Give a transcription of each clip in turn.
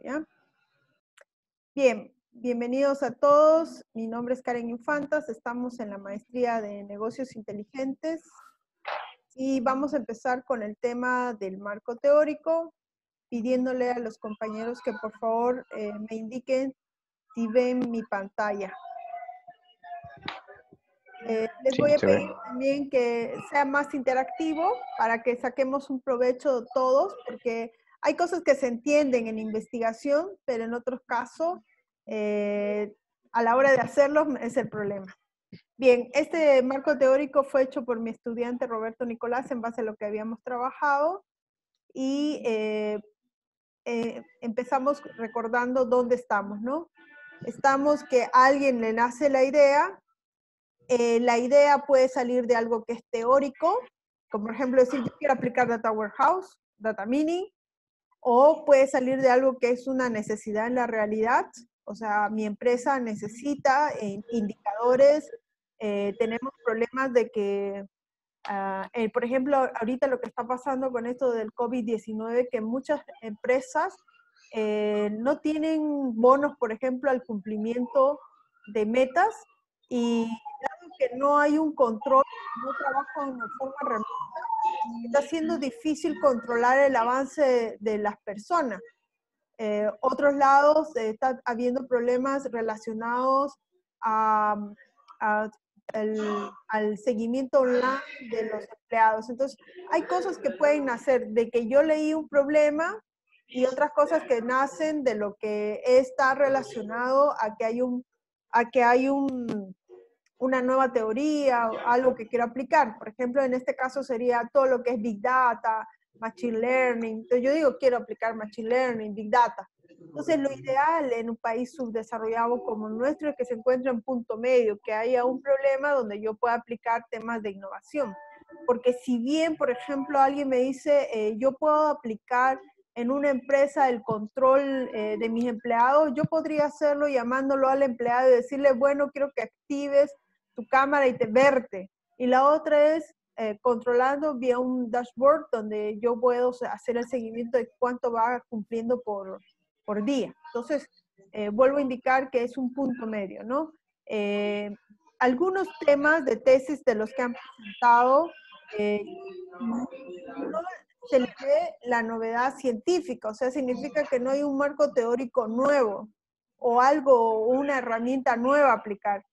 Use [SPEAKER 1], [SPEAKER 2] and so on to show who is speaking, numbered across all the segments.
[SPEAKER 1] ¿ya? Bien, bienvenidos a todos. Mi nombre es Karen Infantas. Estamos en la maestría de negocios inteligentes y vamos a empezar con el tema del marco teórico, pidiéndole a los compañeros que por favor me indiquen si ven mi pantalla. Les
[SPEAKER 2] Sí,
[SPEAKER 1] voy a
[SPEAKER 2] se ve.
[SPEAKER 1] pedir también que sea más interactivo para que saquemos un provecho todos, porque hay cosas que se entienden en investigación, pero en otros casos, a la hora de hacerlos es el problema. Bien, este marco teórico fue hecho por mi estudiante Roberto Nicolás en base a lo que habíamos trabajado y empezamos recordando dónde estamos, ¿no? Estamos que a alguien le nace la idea puede salir de algo que es teórico, como por ejemplo decir, yo quiero aplicar Data Warehouse, Data Mini, o puede salir de algo que es una necesidad en la realidad, o sea, mi empresa necesita indicadores, tenemos problemas de que, por ejemplo, ahorita lo que está pasando con esto del COVID-19, que muchas empresas no tienen bonos, por ejemplo, al cumplimiento de metas y dado que no hay un control, no trabajan de forma remota, está siendo difícil controlar el avance de las personas. Otros lados está habiendo problemas relacionados a, a al seguimiento online de los empleados. Entonces, hay cosas que pueden nacer de que yo leí un problema y otras cosas que nacen de lo que está relacionado a que hay una nueva teoría o algo que quiero aplicar. Por ejemplo, en este caso sería todo lo que es Big Data, Machine Learning. Entonces yo digo, quiero aplicar Machine Learning, Big Data. Entonces lo ideal en un país subdesarrollado como el nuestro es que se encuentre en punto medio, que haya un problema donde yo pueda aplicar temas de innovación. Porque si bien, por ejemplo, alguien me dice, yo puedo aplicar en una empresa el control de mis empleados, yo podría hacerlo llamándolo al empleado y decirle, bueno, quiero que actives tu cámara y te verte. Y la otra es controlando vía un dashboard donde yo puedo hacer el seguimiento de cuánto va cumpliendo por día. Entonces, vuelvo a indicar que es un punto medio, ¿no? Algunos temas de tesis de los que han presentado, no se le ve la novedad científica, o sea, significa que no hay un marco teórico nuevo o algo, una herramienta nueva a aplicar.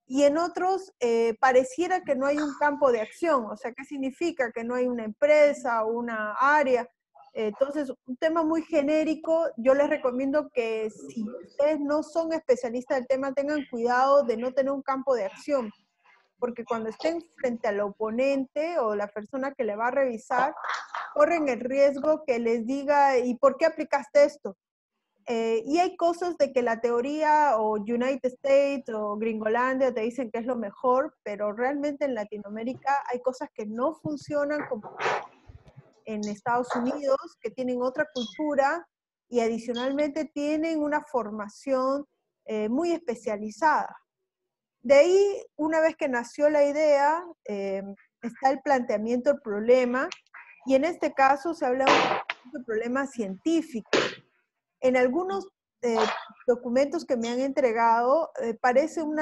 [SPEAKER 1] Y en otros pareciera que no hay un campo de acción, o sea, ¿qué significa? Que no hay una empresa o una área. Entonces, un tema muy genérico, yo les recomiendo que si ustedes no son especialistas del tema, tengan cuidado de no tener un campo de acción, porque cuando estén frente al oponente o la persona que le va a revisar, corren el riesgo que les diga, ¿y por qué aplicaste esto? Y hay cosas de que la teoría o United States o Gringolandia te dicen que es lo mejor, pero realmente en Latinoamérica hay cosas que no funcionan como en Estados Unidos, que tienen otra cultura y adicionalmente tienen una formación muy especializada. De ahí, una vez que nació la idea, está el planteamiento del problema, y en este caso se habla de un problema científico. En algunos documentos que me han entregado, parece un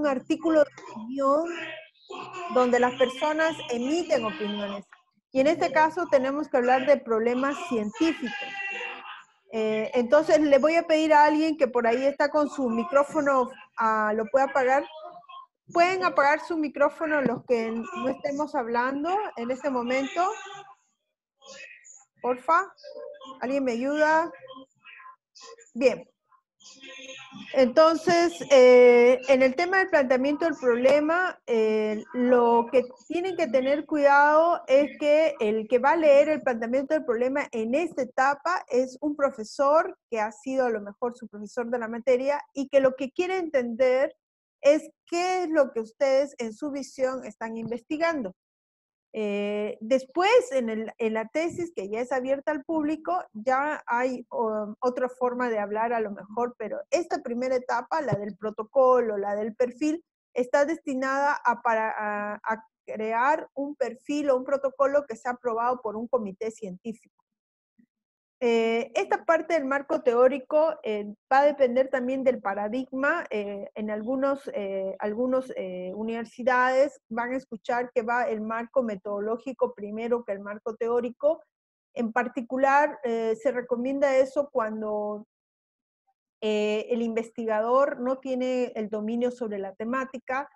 [SPEAKER 1] artículo de opinión donde las personas emiten opiniones. Y en este caso tenemos que hablar de problemas científicos. Entonces le voy a pedir a alguien que por ahí está con su micrófono, lo pueda apagar. ¿Pueden apagar su micrófono los que no estemos hablando en este momento? Porfa. ¿Alguien me ayuda? Bien. Entonces, en el tema del planteamiento del problema, lo que tienen que tener cuidado es que el que va a leer el planteamiento del problema en esta etapa es un profesor que ha sido a lo mejor su profesor de la materia y que lo que quiere entender es qué es lo que ustedes en su visión están investigando. Después, en la tesis, que ya es abierta al público, ya hay otra forma de hablar a lo mejor, pero esta primera etapa, la del protocolo, la del perfil, está destinada a crear un perfil o un protocolo que sea aprobado por un comité científico. Esta parte del marco teórico va a depender también del paradigma. En algunas universidades van a escuchar que va el marco metodológico primero que el marco teórico. En particular, se recomienda eso cuando el investigador no tiene el dominio sobre la temática.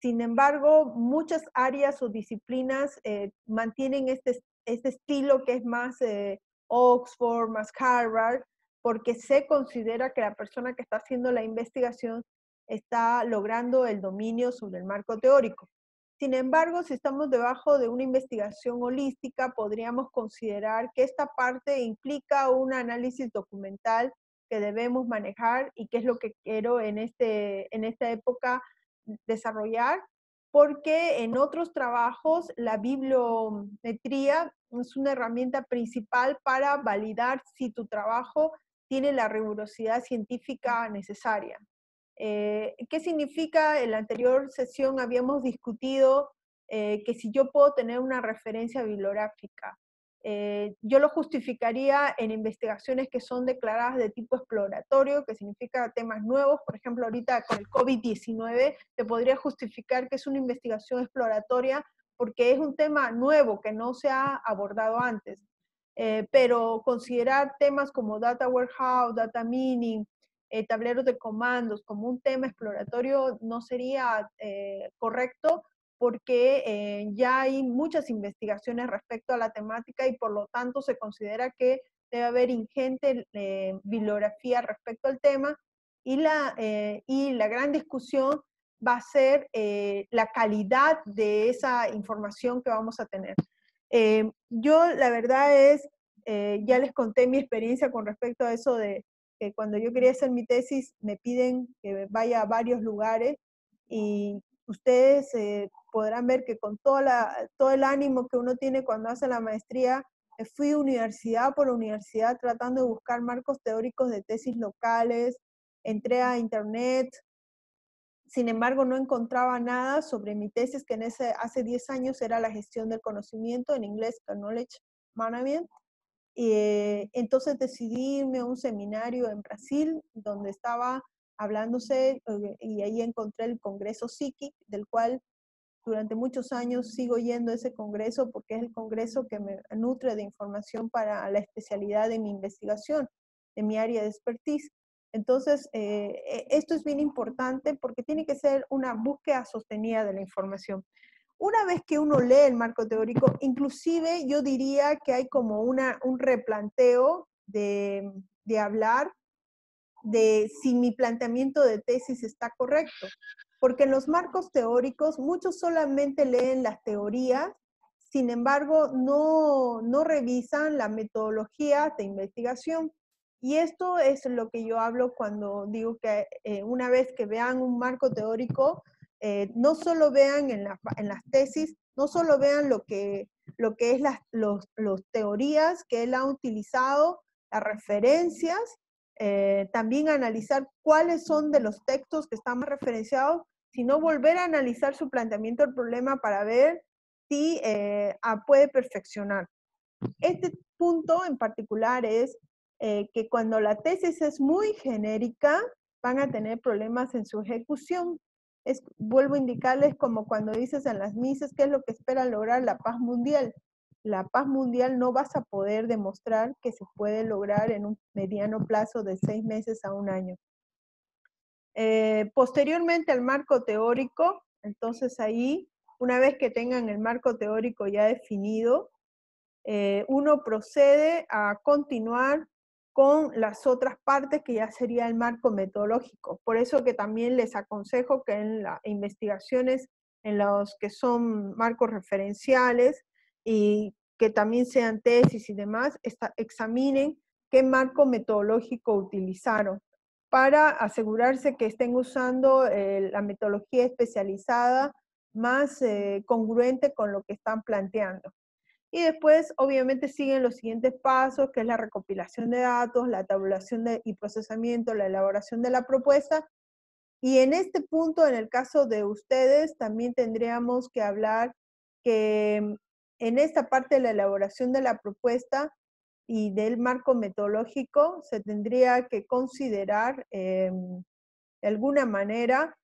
[SPEAKER 1] Sin embargo, muchas áreas o disciplinas mantienen este estilo que es más Oxford, más Harvard, porque se considera que la persona que está haciendo la investigación está logrando el dominio sobre el marco teórico. Sin embargo, si estamos debajo de una investigación holística, podríamos considerar que esta parte implica un análisis documental que debemos manejar y que es lo que quiero en esta época desarrollar, porque en otros trabajos la bibliometría es una herramienta principal para validar si tu trabajo tiene la rigurosidad científica necesaria. ¿Qué significa? En la anterior sesión habíamos discutido que si yo puedo tener una referencia bibliográfica, yo lo justificaría en investigaciones que son declaradas de tipo exploratorio, que significa temas nuevos. Por ejemplo, ahorita con el COVID-19 te podría justificar que es una investigación exploratoria porque es un tema nuevo que no se ha abordado antes. Pero considerar temas como data warehouse, data mining, tableros de comandos como un tema exploratorio no sería correcto, porque ya hay muchas investigaciones respecto a la temática y por lo tanto se considera que debe haber ingente bibliografía respecto al tema y la gran discusión va a ser la calidad de esa información que vamos a tener. Yo la verdad es, ya les conté mi experiencia con respecto a eso de que cuando yo quería hacer mi tesis me piden que vaya a varios lugares y ustedes podrán ver que con todo el ánimo que uno tiene cuando hace la maestría, fui universidad por universidad tratando de buscar marcos teóricos de tesis locales, entré a internet, sin embargo no encontraba nada sobre mi tesis que hace 10 años era la gestión del conocimiento, en inglés Knowledge Management. Entonces decidí irme a un seminario en Brasil donde estaba hablándose y ahí encontré el Congreso Psiquic, del cual durante muchos años sigo yendo a ese congreso porque es el congreso que me nutre de información para la especialidad de mi investigación, de mi área de expertise. Entonces, esto es bien importante porque tiene que ser una búsqueda sostenida de la información. Una vez que uno lee el marco teórico, inclusive yo diría que hay como un replanteo de hablar de si mi planteamiento de tesis está correcto. Porque en los marcos teóricos muchos solamente leen las teorías, sin embargo no revisan la metodología de investigación. Y esto es lo que yo hablo cuando digo que una vez que vean un marco teórico, no solo vean en las tesis, no solo vean lo que es los teorías que él ha utilizado, las referencias, también analizar cuáles son de los textos que están más referenciados, sino volver a analizar su planteamiento del problema para ver si puede perfeccionar. Este punto en particular es que cuando la tesis es muy genérica, van a tener problemas en su ejecución. Vuelvo a indicarles como cuando dices en las misas qué es lo que espera lograr la paz mundial. La paz mundial no vas a poder demostrar que se puede lograr en un mediano plazo de 6 meses a un año. Posteriormente al marco teórico, entonces ahí, una vez que tengan el marco teórico ya definido, uno procede a continuar con las otras partes que ya sería el marco metodológico. Por eso que también les aconsejo que en las investigaciones en los que son marcos referenciales y que también sean tesis y demás, examinen qué marco metodológico utilizaron para asegurarse que estén usando la metodología especializada más congruente con lo que están planteando. Y después, obviamente, siguen los siguientes pasos, que es la recopilación de datos, la tabulación y procesamiento, la elaboración de la propuesta. Y en este punto, en el caso de ustedes, también tendríamos que hablar que en esta parte de la elaboración de la propuesta, y del marco metodológico, se tendría que considerar de alguna manera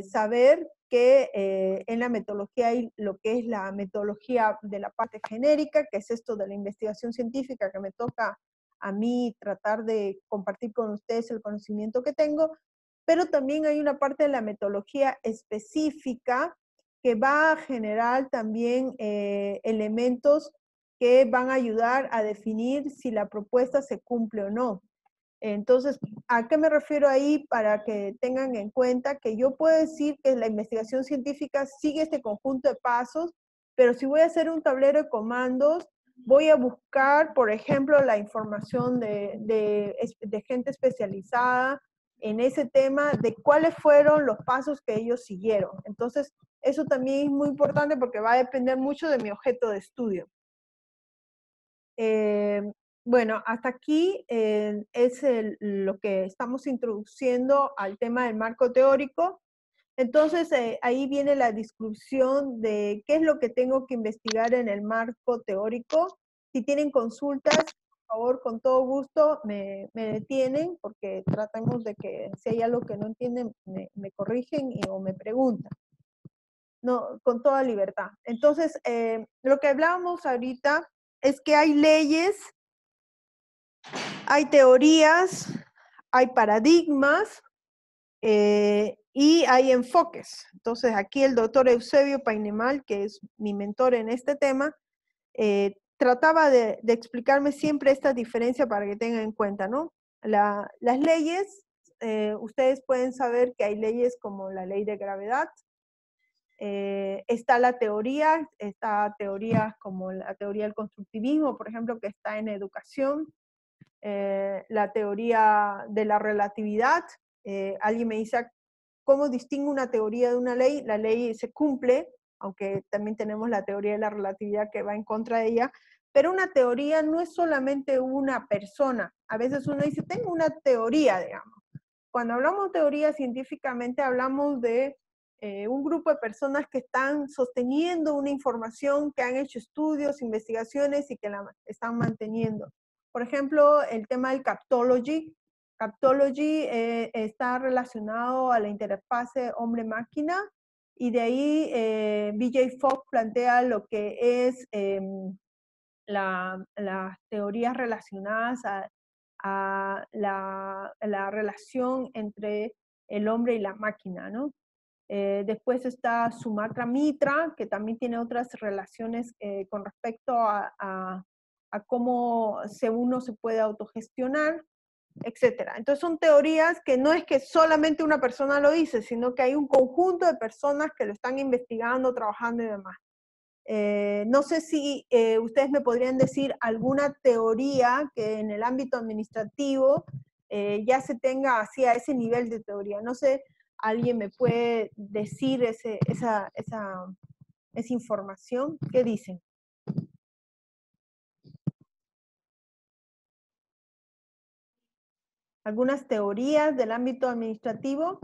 [SPEAKER 1] saber que en la metodología hay lo que es la metodología de la parte genérica, que es esto de la investigación científica que me toca a mí tratar de compartir con ustedes el conocimiento que tengo, pero también hay una parte de la metodología específica que va a generar también elementos que van a ayudar a definir si la propuesta se cumple o no. Entonces, ¿a qué me refiero ahí? Para que tengan en cuenta que yo puedo decir que la investigación científica sigue este conjunto de pasos, pero si voy a hacer un tablero de comandos, voy a buscar, por ejemplo, la información de gente especializada en ese tema, de cuáles fueron los pasos que ellos siguieron. Entonces, eso también es muy importante porque va a depender mucho de mi objeto de estudio. Bueno, hasta aquí es lo que estamos introduciendo al tema del marco teórico. Entonces, ahí viene la discusión de qué es lo que tengo que investigar en el marco teórico. Si tienen consultas, por favor, con todo gusto me detienen, porque tratamos de que si hay algo que no entienden, me corrigen o me preguntan. No, con toda libertad. Entonces, lo que hablábamos ahorita es que hay leyes, hay teorías, hay paradigmas y hay enfoques. Entonces, aquí el doctor Eusebio Painemal, que es mi mentor en este tema, trataba de explicarme siempre esta diferencia para que tengan en cuenta, ¿no? Las leyes, ustedes pueden saber que hay leyes como la ley de gravedad, está la teoría, está teorías como la teoría del constructivismo, por ejemplo, que está en educación, la teoría de la relatividad. Alguien me dice, ¿cómo distingo una teoría de una ley? La ley se cumple, aunque también tenemos la teoría de la relatividad que va en contra de ella, pero una teoría no es solamente una persona. A veces uno dice, tengo una teoría, digamos. Cuando hablamos de teoría científicamente, hablamos de un grupo de personas que están sosteniendo una información, que han hecho estudios, investigaciones y que la están manteniendo. Por ejemplo, el tema del captology. Captology está relacionado a la interfase hombre-máquina y de ahí BJ Fogg plantea lo que es las teorías relacionadas a la relación entre el hombre y la máquina, ¿no? Después está Sumatra Mitra, que también tiene otras relaciones con respecto a cómo uno se puede autogestionar, etcétera. Entonces son teorías que no es que solamente una persona lo dice, sino que hay un conjunto de personas que lo están investigando, trabajando y demás. No sé si ustedes me podrían decir alguna teoría que en el ámbito administrativo ya se tenga así a ese nivel de teoría. No sé, ¿alguien me puede decir esa información? ¿Qué dicen? ¿Algunas teorías del ámbito administrativo?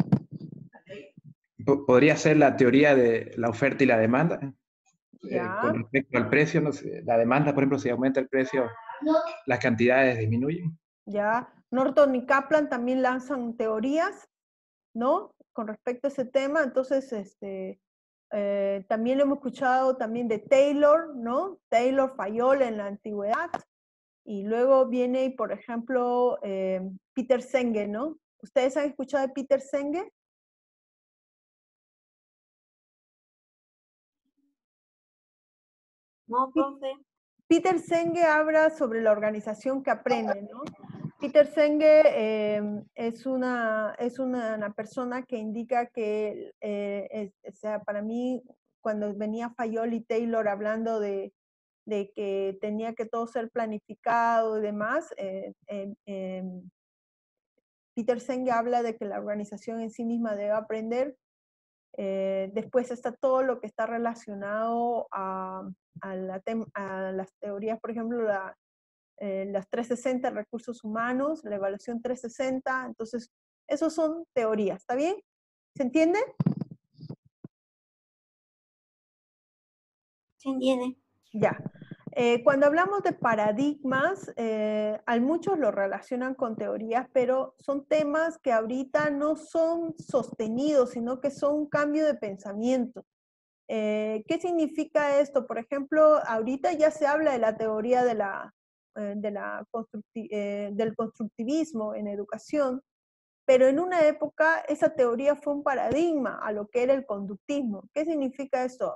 [SPEAKER 2] ¿Podría ser la teoría de la oferta y la demanda?
[SPEAKER 1] Ya.
[SPEAKER 2] Con respecto al precio, no sé, la demanda, por ejemplo, si aumenta el precio, las cantidades disminuyen.
[SPEAKER 1] Ya. Norton y Kaplan también lanzan teorías, ¿no? Con respecto a ese tema. Entonces, también lo hemos escuchado también de Taylor, ¿no? Taylor falló en la antigüedad. Y luego viene, por ejemplo, Peter Senge, ¿no? ¿Ustedes han escuchado de Peter Senge?
[SPEAKER 3] No, profe.
[SPEAKER 1] Peter Senge habla sobre la organización que aprende, ¿no? Peter Senge es una persona que indica que, o sea, para mí, cuando venía Fayol y Taylor hablando de que tenía que todo ser planificado y demás, Peter Senge habla de que la organización en sí misma debe aprender. Después está todo lo que está relacionado a las teorías, por ejemplo, las 360 recursos humanos, la evaluación 360. Entonces, esos son teorías, ¿está bien? ¿Se entiende?
[SPEAKER 3] ¿Se entiende?
[SPEAKER 1] Ya. Cuando hablamos de paradigmas, a muchos lo relacionan con teorías, pero son temas que ahorita no son sostenidos, sino que son un cambio de pensamiento. ¿Qué significa esto? Por ejemplo, ahorita ya se habla de la teoría del constructivismo en educación, pero en una época esa teoría fue un paradigma a lo que era el conductismo. ¿Qué significa esto?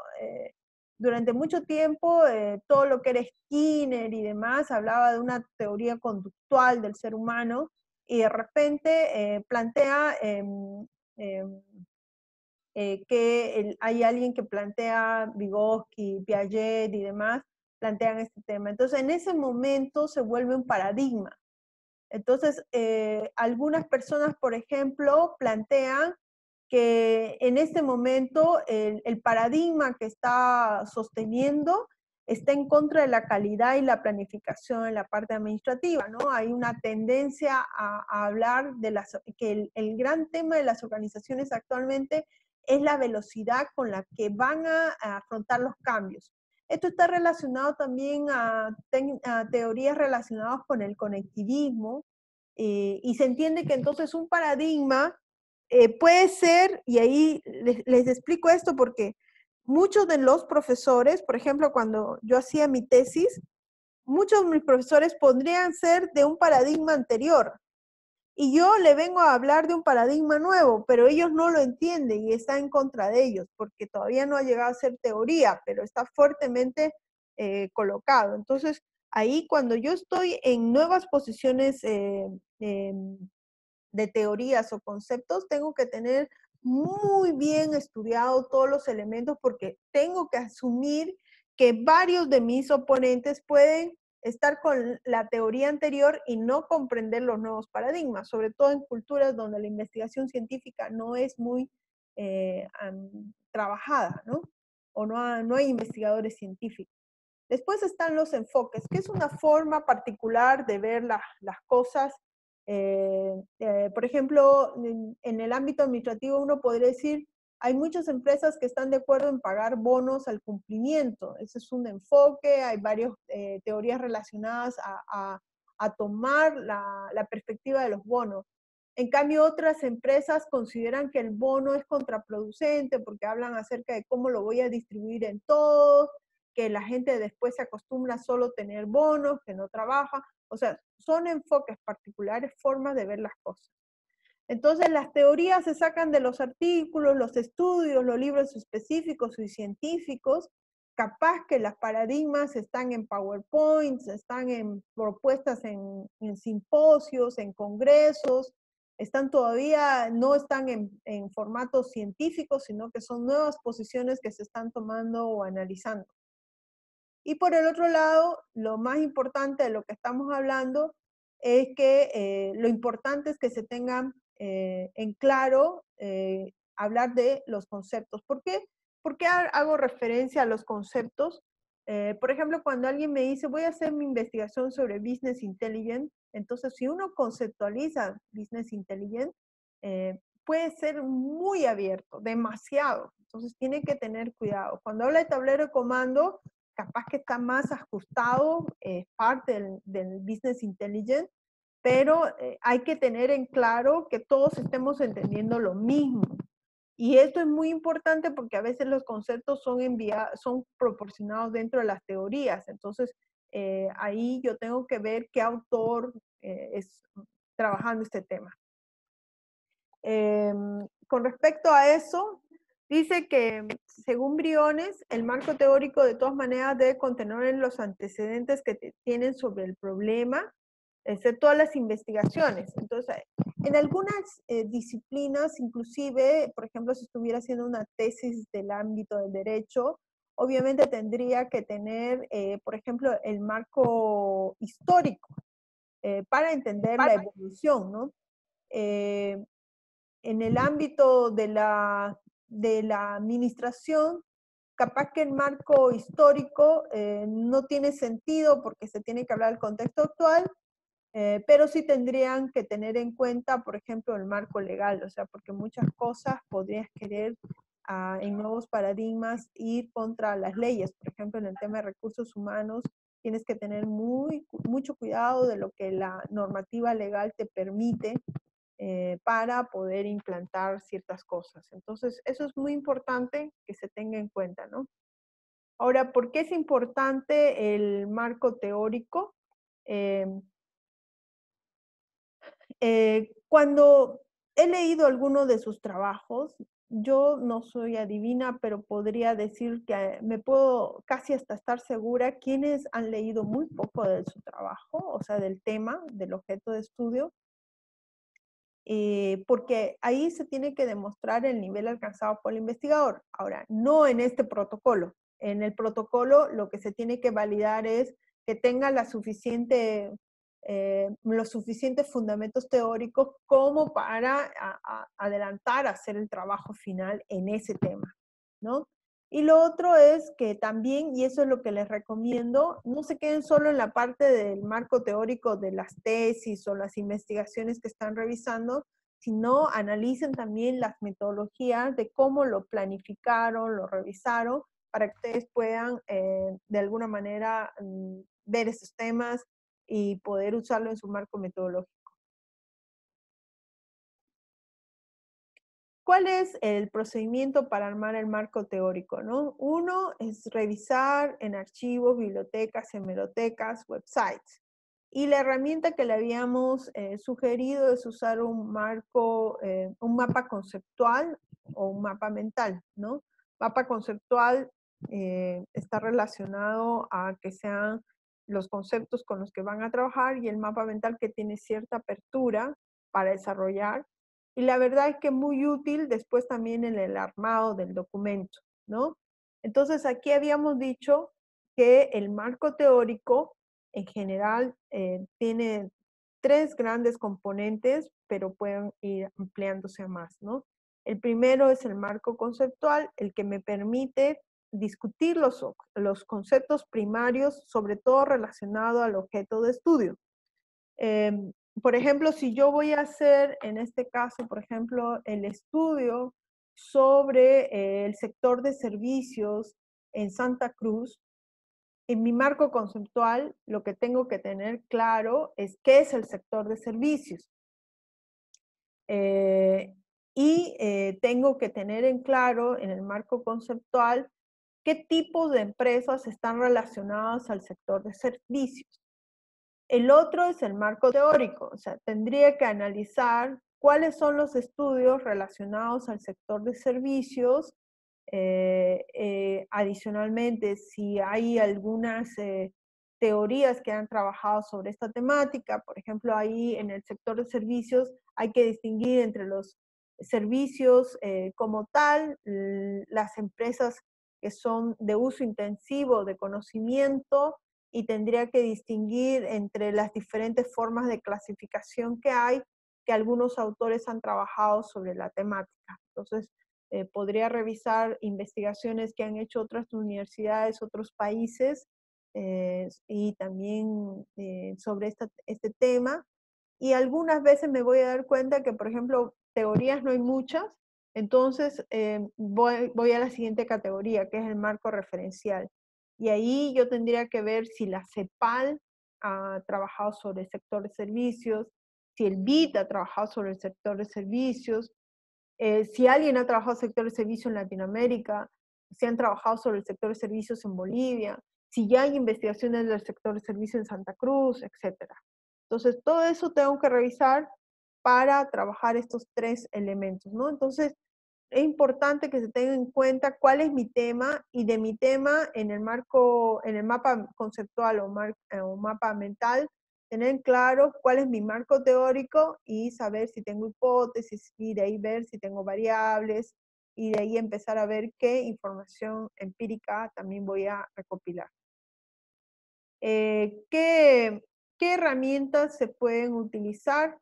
[SPEAKER 1] Durante mucho tiempo, todo lo que era Skinner y demás hablaba de una teoría conductual del ser humano y de repente plantea que hay alguien que plantea, Vygotsky, Piaget y demás, plantean este tema. Entonces, en ese momento se vuelve un paradigma. Entonces, algunas personas, por ejemplo, plantean que en este momento el paradigma que está sosteniendo está en contra de la calidad y la planificación en la parte administrativa, ¿no? Hay una tendencia a hablar de que el gran tema de las organizaciones actualmente es la velocidad con la que van a afrontar los cambios. Esto está relacionado también a teorías relacionadas con el conectivismo, y se entiende que entonces un paradigma puede ser, y ahí les explico esto porque muchos de los profesores, por ejemplo, cuando yo hacía mi tesis, muchos de mis profesores podrían ser de un paradigma anterior. Y yo le vengo a hablar de un paradigma nuevo, pero ellos no lo entienden y está en contra de ellos, porque todavía no ha llegado a ser teoría, pero está fuertemente colocado. Entonces, ahí cuando yo estoy en nuevas posiciones de teorías o conceptos, tengo que tener muy bien estudiado todos los elementos porque tengo que asumir que varios de mis oponentes pueden estar con la teoría anterior y no comprender los nuevos paradigmas, sobre todo en culturas donde la investigación científica no es muy trabajada, ¿no? O no hay investigadores científicos. Después están los enfoques, que es una forma particular de ver las cosas. Por ejemplo, en el ámbito administrativo uno podría decir, hay muchas empresas que están de acuerdo en pagar bonos al cumplimiento. Ese es un enfoque, hay varias teorías relacionadas a tomar la perspectiva de los bonos. En cambio, otras empresas consideran que el bono es contraproducente porque hablan acerca de cómo lo voy a distribuir en todos, que la gente después se acostumbra a solo tener bonos, que no trabaja. O sea, son enfoques particulares, formas de ver las cosas. Entonces, las teorías se sacan de los artículos, los estudios, los libros específicos y científicos. Capaz que los paradigmas están en PowerPoints, están en propuestas en simposios, en congresos, no están en formatos científicos, sino que son nuevas posiciones que se están tomando o analizando. Y por el otro lado, lo más importante de lo que estamos hablando es que lo importante es que se tengan en claro hablar de los conceptos. ¿Por qué? ¿Por qué hago referencia a los conceptos? Por ejemplo, cuando alguien me dice, voy a hacer mi investigación sobre Business Intelligence, entonces si uno conceptualiza Business Intelligence, puede ser muy abierto, demasiado. Entonces tiene que tener cuidado. Cuando habla de tablero de comando, capaz que está más ajustado, es parte del Business Intelligence, pero hay que tener en claro que todos estemos entendiendo lo mismo. Y esto es muy importante porque a veces los conceptos son proporcionados dentro de las teorías. Entonces, ahí yo tengo que ver qué autor es trabajando este tema. Con respecto a eso, dice que según Briones, el marco teórico de todas maneras debe contener los antecedentes que tienen sobre el problema, todas las investigaciones. Entonces, en algunas disciplinas, inclusive, por ejemplo, si estuviera haciendo una tesis del ámbito del derecho, obviamente tendría que tener, por ejemplo, el marco histórico para entender la evolución, ¿no? En el ámbito de la administración, capaz que el marco histórico no tiene sentido porque se tiene que hablar del contexto actual, pero sí tendrían que tener en cuenta, por ejemplo, el marco legal, o sea, porque muchas cosas podrías querer en nuevos paradigmas ir contra las leyes, por ejemplo, en el tema de recursos humanos, tienes que tener mucho cuidado de lo que la normativa legal te permite para poder implantar ciertas cosas. Entonces, eso es muy importante que se tenga en cuenta, ¿no? Ahora, ¿por qué es importante el marco teórico? Cuando he leído algunos de sus trabajos, yo no soy adivina, pero podría decir que me puedo casi hasta estar segura quienes han leído muy poco de su trabajo, o sea, del tema, del objeto de estudio, porque ahí se tiene que demostrar el nivel alcanzado por el investigador. Ahora, no en este protocolo. En el protocolo lo que se tiene que validar es que tenga los suficientes fundamentos teóricos como para adelantar a hacer el trabajo final en ese tema, ¿no? Y lo otro es que también, y eso es lo que les recomiendo, no se queden solo en la parte del marco teórico de las tesis o las investigaciones que están revisando, sino analicen también las metodologías de cómo lo planificaron, lo revisaron, para que ustedes puedan de alguna manera ver esos temas y poder usarlo en su marco metodológico. ¿Cuál es el procedimiento para armar el marco teórico, no? Uno es revisar en archivos, bibliotecas, hemerotecas, websites. Y la herramienta que le habíamos sugerido es usar un mapa conceptual o un mapa mental, ¿no? Mapa conceptual está relacionado a que sean los conceptos con los que van a trabajar, y el mapa mental que tiene cierta apertura para desarrollar. Y la verdad es que muy útil después también en el armado del documento, ¿no? Entonces aquí habíamos dicho que el marco teórico en general tiene 3 grandes componentes, pero pueden ir ampliándose a más, ¿no? El primero es el marco conceptual, el que me permite discutir los conceptos primarios, sobre todo relacionado al objeto de estudio. Por ejemplo, si yo voy a hacer, en este caso, por ejemplo, el estudio sobre el sector de servicios en Santa Cruz, en mi marco conceptual, lo que tengo que tener claro es qué es el sector de servicios. Tengo que tener en claro, en el marco conceptual, qué tipos de empresas están relacionadas al sector de servicios. El otro es el marco teórico, o sea, tendría que analizar cuáles son los estudios relacionados al sector de servicios. Adicionalmente, si hay algunas teorías que han trabajado sobre esta temática, por ejemplo, ahí en el sector de servicios hay que distinguir entre los servicios como tal, las empresas que son de uso intensivo de conocimiento, y tendría que distinguir entre las diferentes formas de clasificación que hay, que algunos autores han trabajado sobre la temática. Entonces, podría revisar investigaciones que han hecho otras universidades, otros países, y también sobre este tema. Y algunas veces me voy a dar cuenta que, por ejemplo, teorías no hay muchas, entonces voy a la siguiente categoría, que es el marco referencial. Y ahí yo tendría que ver si la CEPAL ha trabajado sobre el sector de servicios, si el BID ha trabajado sobre el sector de servicios, si alguien ha trabajado en el sector de servicios en Latinoamérica, si han trabajado sobre el sector de servicios en Bolivia, si ya hay investigaciones del sector de servicios en Santa Cruz, etc. Entonces, todo eso tengo que revisar para trabajar estos 3 elementos, ¿no? Entonces, es importante que se tenga en cuenta cuál es mi tema, y de mi tema en el mapa conceptual o mapa mental, tener claro cuál es mi marco teórico y saber si tengo hipótesis, y de ahí ver si tengo variables, y de ahí empezar a ver qué información empírica también voy a recopilar. ¿Qué herramientas se pueden utilizar?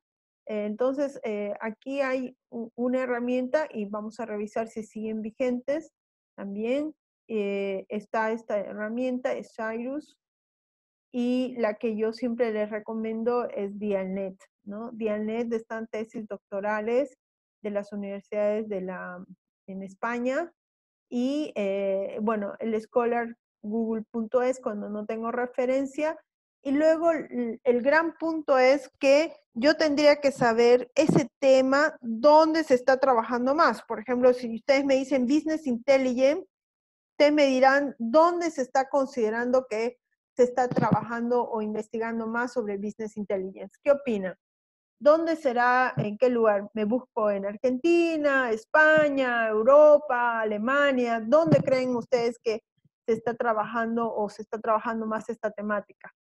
[SPEAKER 1] Entonces, aquí hay una herramienta y vamos a revisar si siguen vigentes. También está esta herramienta, es Cyrus, y la que yo siempre les recomiendo es Dialnet, ¿no? Dialnet están tesis doctorales de las universidades en España, y bueno, el Scholar google.es cuando no tengo referencia. Y luego el gran punto es que yo tendría que saber ese tema, dónde se está trabajando más. Por ejemplo, si ustedes me dicen Business Intelligence, ustedes me dirán dónde se está considerando que se está trabajando o investigando más sobre Business Intelligence. ¿Qué opinan? ¿Dónde será? ¿En qué lugar? ¿Me busco en Argentina, España, Europa, Alemania? ¿Dónde creen ustedes que se está trabajando o se está trabajando más esta temática?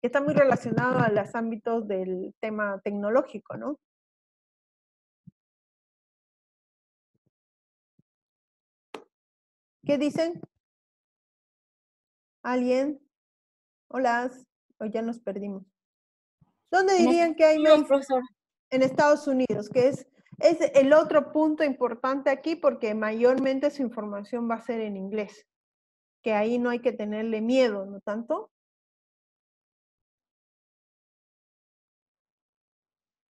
[SPEAKER 1] Está muy relacionado a los ámbitos del tema tecnológico, ¿no? ¿Qué dicen? ¿Alguien? Hola, o ya nos perdimos. ¿Dónde dirían que hay más?
[SPEAKER 3] Profesor.
[SPEAKER 1] En Estados Unidos, que es el otro punto importante aquí porque mayormente su información va a ser en inglés, que ahí no hay que tenerle miedo, ¿no tanto?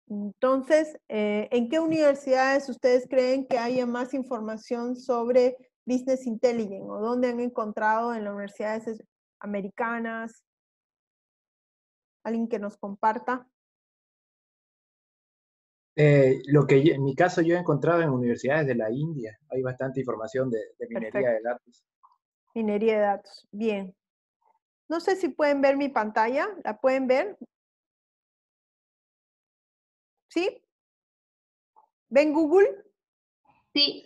[SPEAKER 1] Entonces, ¿en qué universidades ustedes creen que haya más información sobre Business Intelligence o dónde han encontrado en las universidades americanas? ¿Alguien que nos comparta?
[SPEAKER 2] En mi caso yo he encontrado en universidades de la India, hay bastante información de minería de datos.
[SPEAKER 1] Minería de datos, bien. No sé si pueden ver mi pantalla, ¿la pueden ver? ¿Sí? ¿Ven Google?
[SPEAKER 3] Sí.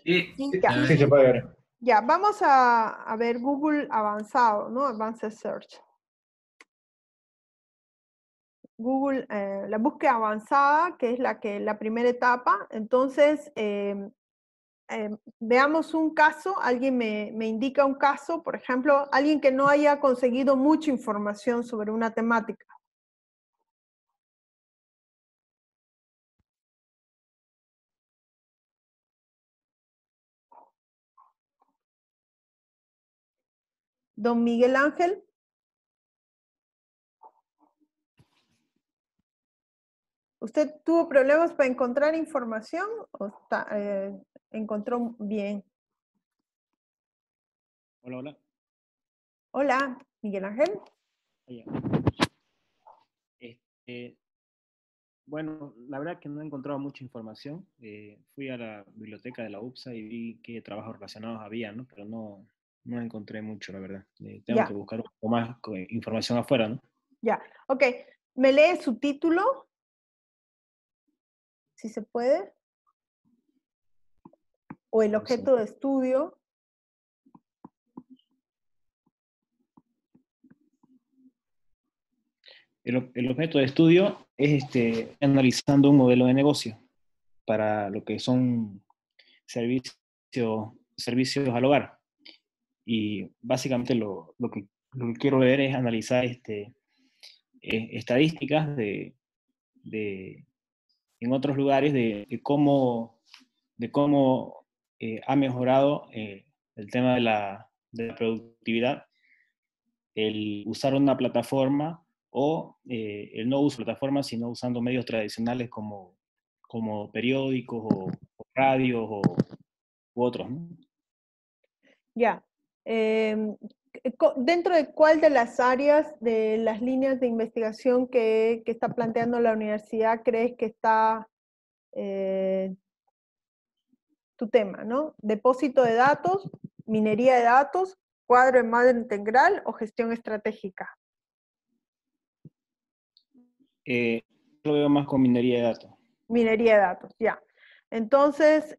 [SPEAKER 1] Ya.
[SPEAKER 2] Sí, se puede ver.
[SPEAKER 1] Ya, vamos a ver Google avanzado, ¿no? Advanced Search. Google, la búsqueda avanzada, que es la primera etapa. Entonces, veamos un caso, alguien me indica un caso, por ejemplo, alguien que no haya conseguido mucha información sobre una temática. Don Miguel Ángel. ¿Usted tuvo problemas para encontrar información o encontró bien?
[SPEAKER 4] Hola, hola.
[SPEAKER 1] Hola, Miguel Ángel.
[SPEAKER 4] Bueno, la verdad que no he encontrado mucha información. Fui a la biblioteca de la UPSA y vi qué trabajos relacionados había, ¿no? Pero no encontré mucho, la verdad. Tengo que buscar un poco más información afuera, ¿no?
[SPEAKER 1] Ya, ok. ¿Me lee su título? Si se puede. O el objeto de estudio.
[SPEAKER 4] El objeto de estudio es analizando un modelo de negocio para lo que son servicios al hogar. Y básicamente lo que quiero ver es analizar estadísticas en otros lugares de cómo ha mejorado el tema de la productividad, el usar una plataforma o el no uso de plataformas, sino usando medios tradicionales como periódicos o radios u otros, ¿no?
[SPEAKER 1] Ya. ¿Dentro de cuál de las áreas de las líneas de investigación que está planteando la universidad crees que está tu tema, ¿no? Depósito de datos, minería de datos, cuadro de madre integral o gestión estratégica.
[SPEAKER 4] Lo veo más con minería de datos.
[SPEAKER 1] Minería de datos, ya. Entonces,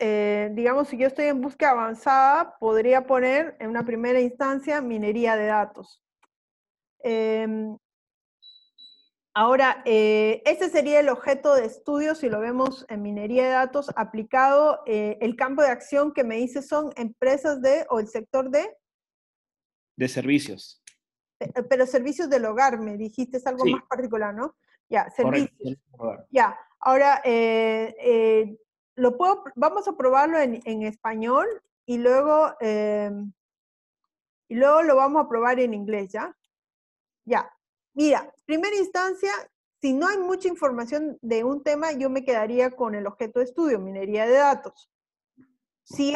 [SPEAKER 1] digamos, si yo estoy en búsqueda avanzada, podría poner en una primera instancia minería de datos. Ahora, ese sería el objeto de estudio, si lo vemos en minería de datos aplicado. El campo de acción que me dice son empresas o el sector
[SPEAKER 4] de servicios.
[SPEAKER 1] Pero servicios del hogar, me dijiste, es algo más particular, ¿no? Ya, servicios.
[SPEAKER 4] Correcto.
[SPEAKER 1] Ya, ahora, vamos a probarlo en español y luego lo vamos a probar en inglés, ¿ya? Ya, mira, primera instancia, si no hay mucha información de un tema, yo me quedaría con el objeto de estudio, minería de datos. Si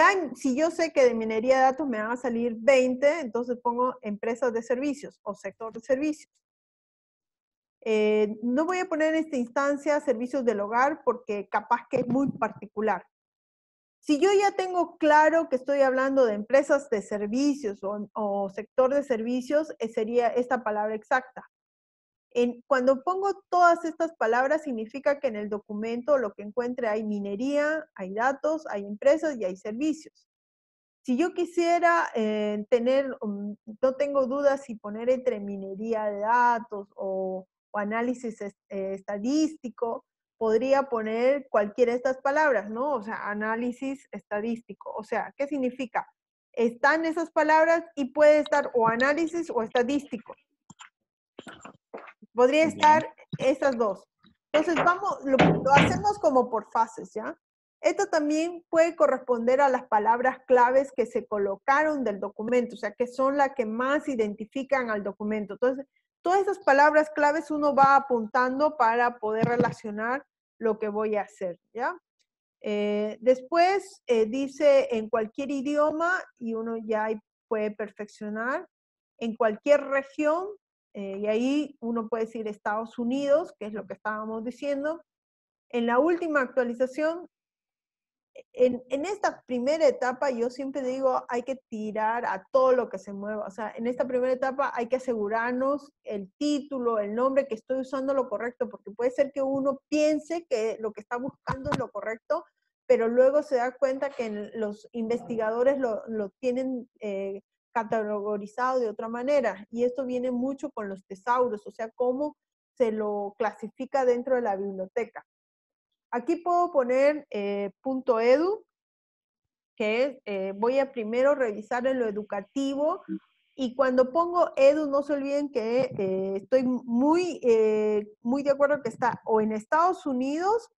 [SPEAKER 1] yo sé que de minería de datos me van a salir 20, entonces pongo empresas de servicios o sector de servicios. No voy a poner en esta instancia servicios del hogar porque capaz que es muy particular. Si yo ya tengo claro que estoy hablando de empresas de servicios o sector de servicios, sería esta palabra exacta. Cuando pongo todas estas palabras, significa que en el documento lo que encuentre hay minería, hay datos, hay empresas y hay servicios. Si yo quisiera no tengo dudas si poner entre minería de datos o análisis estadístico, podría poner cualquiera de estas palabras, ¿no? O sea, análisis estadístico. O sea, ¿qué significa? Están esas palabras y puede estar o análisis o estadístico. Podría estar esas dos. Entonces, lo hacemos como por fases, ¿ya? Esto también puede corresponder a las palabras claves que se colocaron del documento, o sea, que son las que más identifican al documento. Entonces, todas esas palabras claves uno va apuntando para poder relacionar lo que voy a hacer, ¿ya? Después dice en cualquier idioma y uno ya puede perfeccionar. En cualquier región, y ahí uno puede decir Estados Unidos, que es lo que estábamos diciendo. En la última actualización, en esta primera etapa, yo siempre digo, hay que tirar a todo lo que se mueva. O sea, en esta primera etapa hay que asegurarnos el título, el nombre, que estoy usando lo correcto, porque puede ser que uno piense que lo que está buscando es lo correcto, pero luego se da cuenta que los investigadores lo tienen categorizado de otra manera. Y esto viene mucho con los tesauros, o sea, cómo se lo clasifica dentro de la biblioteca. Aquí puedo poner .edu, que es, voy a primero revisar en lo educativo, y cuando pongo edu, no se olviden que estoy muy de acuerdo que está o en Estados Unidos,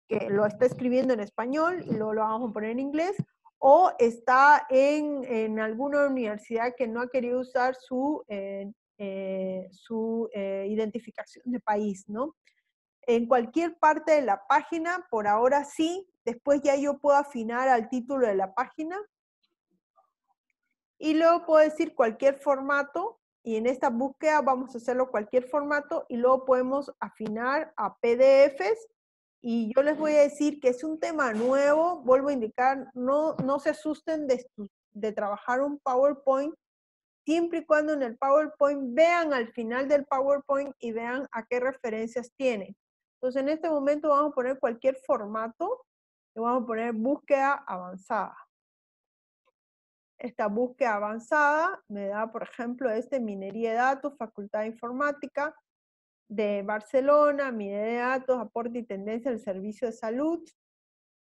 [SPEAKER 1] que lo está escribiendo en español, y luego lo vamos a poner en inglés, o está en alguna universidad que no ha querido usar su identificación de país, ¿no? En cualquier parte de la página, por ahora sí, después ya yo puedo afinar al título de la página. Y luego puedo decir cualquier formato, y en esta búsqueda vamos a hacerlo cualquier formato, y luego podemos afinar a PDFs, y yo les voy a decir que es un tema nuevo, vuelvo a indicar, no se asusten de trabajar un PowerPoint, siempre y cuando en el PowerPoint vean al final del PowerPoint y vean a qué referencias tiene. Entonces, en este momento vamos a poner cualquier formato y vamos a poner búsqueda avanzada. Esta búsqueda avanzada me da, por ejemplo, minería de datos, Facultad de Informática de Barcelona, minería de datos, aporte y tendencia del servicio de salud,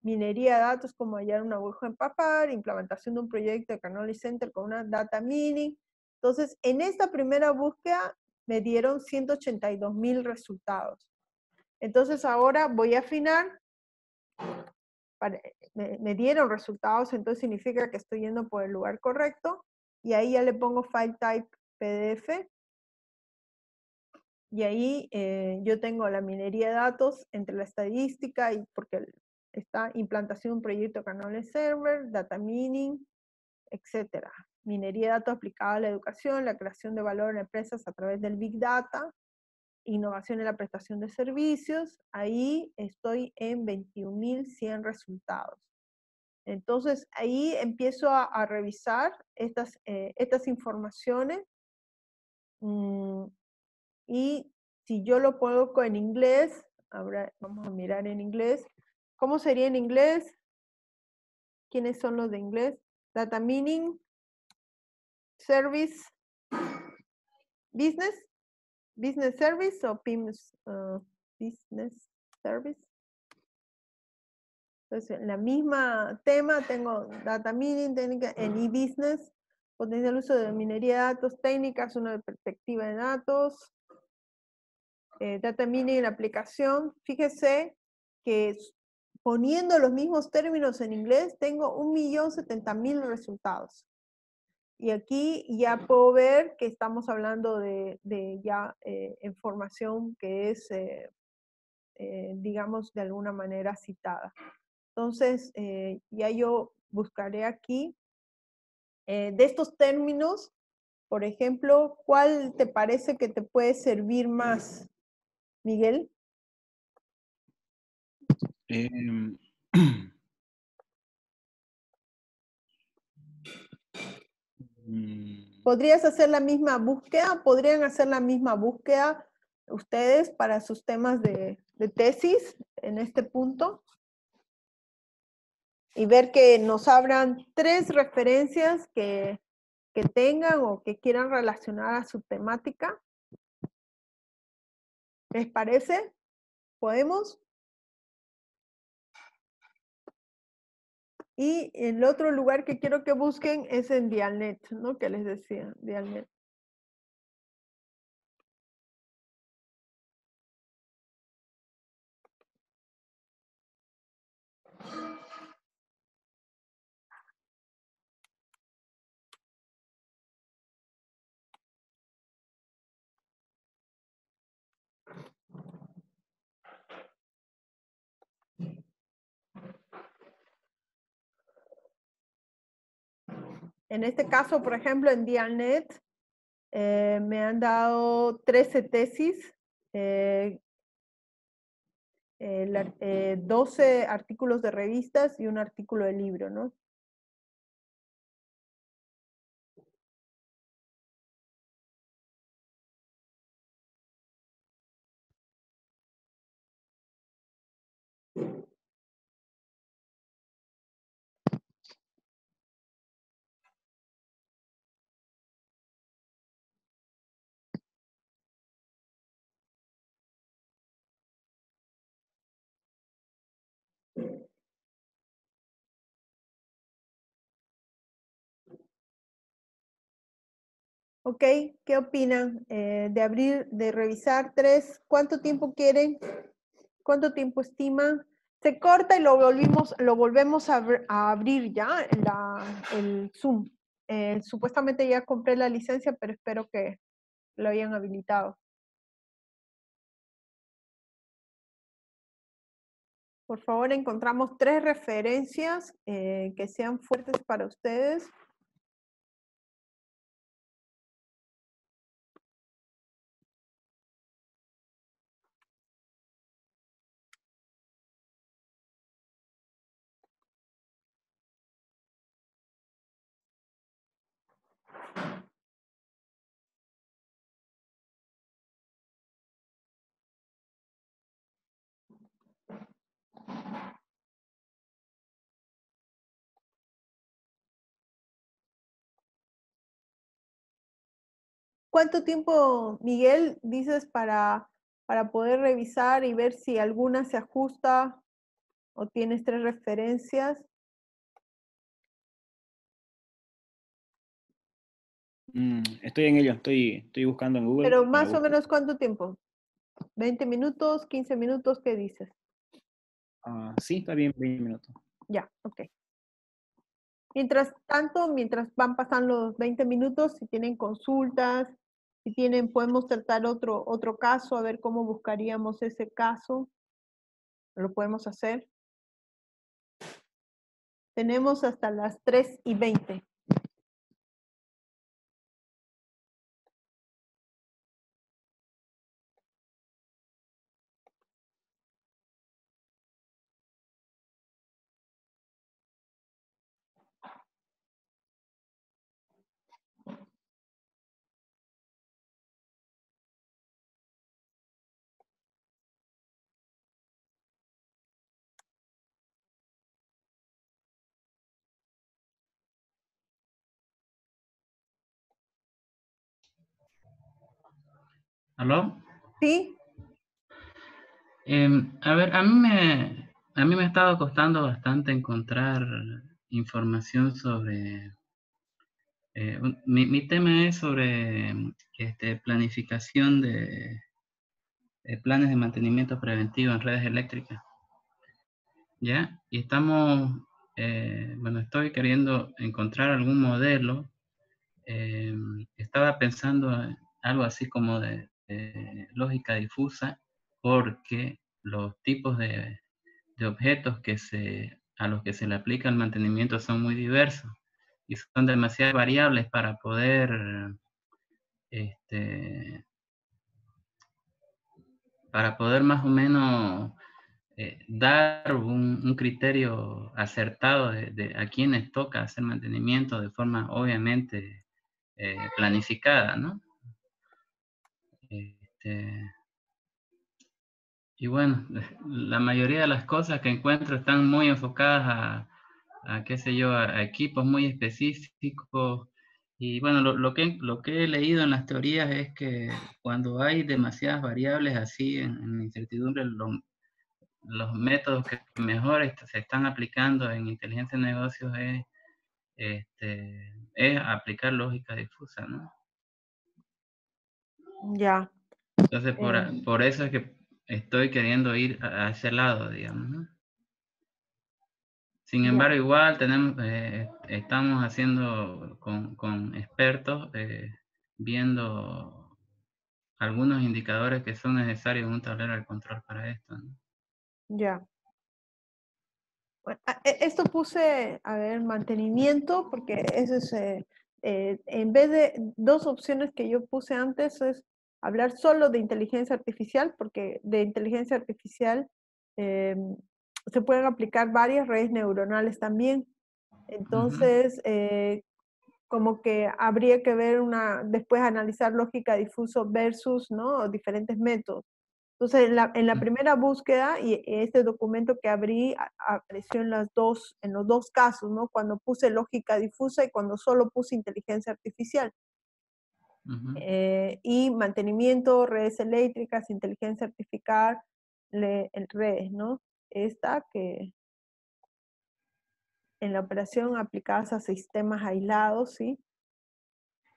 [SPEAKER 1] minería de datos, como hallar una aguja en papel, implementación de un proyecto de Canoli Center con una data mining. Entonces, en esta primera búsqueda me dieron 182,000 resultados. Entonces, ahora voy a afinar. Me dieron resultados, entonces significa que estoy yendo por el lugar correcto. Y ahí ya le pongo File Type PDF. Y ahí yo tengo la minería de datos entre la estadística, y porque está implantación de un proyecto Canoli Server, data mining, etc. Minería de datos aplicada a la educación, la creación de valor en empresas a través del Big Data, innovación en la prestación de servicios. Ahí estoy en 21,100 resultados. Entonces ahí empiezo a revisar estas informaciones. Y si yo lo coloco en inglés, ahora vamos a mirar en inglés. ¿Cómo sería en inglés? ¿Quiénes son los de inglés? Data mining, service, business service o PIMS, business service. Entonces, en la misma tema tengo data mining, técnica en e-business, potencial uso de minería de datos, técnicas, una perspectiva de datos, data mining en aplicación. Fíjese que poniendo los mismos términos en inglés, tengo 1,070,000 resultados. Y aquí ya puedo ver que estamos hablando de ya información que es, digamos, de alguna manera citada. Entonces, ya yo buscaré aquí. De estos términos, por ejemplo, ¿cuál te parece que te puede servir más, Miguel? ¿Podrías hacer la misma búsqueda? ¿Podrían hacer la misma búsqueda ustedes para sus temas de tesis en este punto? Y ver que nos abran 3 referencias que tengan o que quieran relacionar a su temática. ¿Les parece? ¿Podemos? Y el otro lugar que quiero que busquen es en Dialnet, ¿no? Que les decía, Dialnet. En este caso, por ejemplo, en Dialnet, me han dado 13 tesis, 12 artículos de revistas y un artículo de libro, ¿no? Ok, ¿qué opinan de revisar 3? ¿Cuánto tiempo quieren? ¿Cuánto tiempo estiman? Se corta y lo volvemos a abrir ya el Zoom. Supuestamente ya compré la licencia, pero espero que lo hayan habilitado. Por favor, encontramos 3 referencias que sean fuertes para ustedes. ¿Cuánto tiempo, Miguel, dices para poder revisar y ver si alguna se ajusta o tienes 3 referencias?
[SPEAKER 4] Estoy en ello, estoy buscando en Google.
[SPEAKER 1] Pero más o menos, ¿cuánto tiempo? ¿20 minutos, 15 minutos? ¿Qué dices?
[SPEAKER 4] Sí, está bien, 20 minutos.
[SPEAKER 1] Ya, ok. Mientras tanto, mientras van pasando los 20 minutos, si tienen consultas, si tienen, podemos tratar otro caso, a ver cómo buscaríamos ese caso. Lo podemos hacer. Tenemos hasta las 3:20.
[SPEAKER 3] ¿Aló?
[SPEAKER 1] ¿Sí?
[SPEAKER 3] A ver, a mí me ha estado costando bastante encontrar información sobre... mi tema es sobre planificación de planes de mantenimiento preventivo en redes eléctricas. ¿Ya? Y estamos, bueno, estoy queriendo encontrar algún modelo. Estaba pensando en algo así como de lógica difusa, porque los tipos de objetos que se a los que se le aplica el mantenimiento son muy diversos y son demasiadas variables para poder más o menos dar un criterio acertado de a quienes toca hacer mantenimiento de forma obviamente planificada, ¿no? Y bueno, la mayoría de las cosas que encuentro están muy enfocadas qué sé yo, a equipos muy específicos. Y bueno, lo que he leído en las teorías es que cuando hay demasiadas variables así en incertidumbre, los métodos que mejor se están aplicando en inteligencia de negocios es aplicar lógica difusa, ¿no?
[SPEAKER 1] Ya.
[SPEAKER 3] Entonces, por eso es que estoy queriendo ir a ese lado, digamos, ¿no? Sin embargo, igual estamos haciendo con expertos, viendo algunos indicadores que son necesarios en un tablero de control para esto, ¿no?
[SPEAKER 1] Ya. Bueno, esto puse, a ver, mantenimiento, porque eso es, en vez de dos opciones que yo puse antes, es hablar solo de inteligencia artificial, porque de inteligencia artificial se pueden aplicar varias redes neuronales también. Entonces, como que habría que ver después analizar lógica difuso versus, ¿no? Diferentes métodos. Entonces, en la primera búsqueda, y este documento que abrí apareció en los dos casos, ¿no? Cuando puse lógica difusa y cuando solo puse inteligencia artificial. Y mantenimiento, redes eléctricas, inteligencia artificial, redes, ¿no? Esta que en la operación aplicadas a sistemas aislados, ¿sí?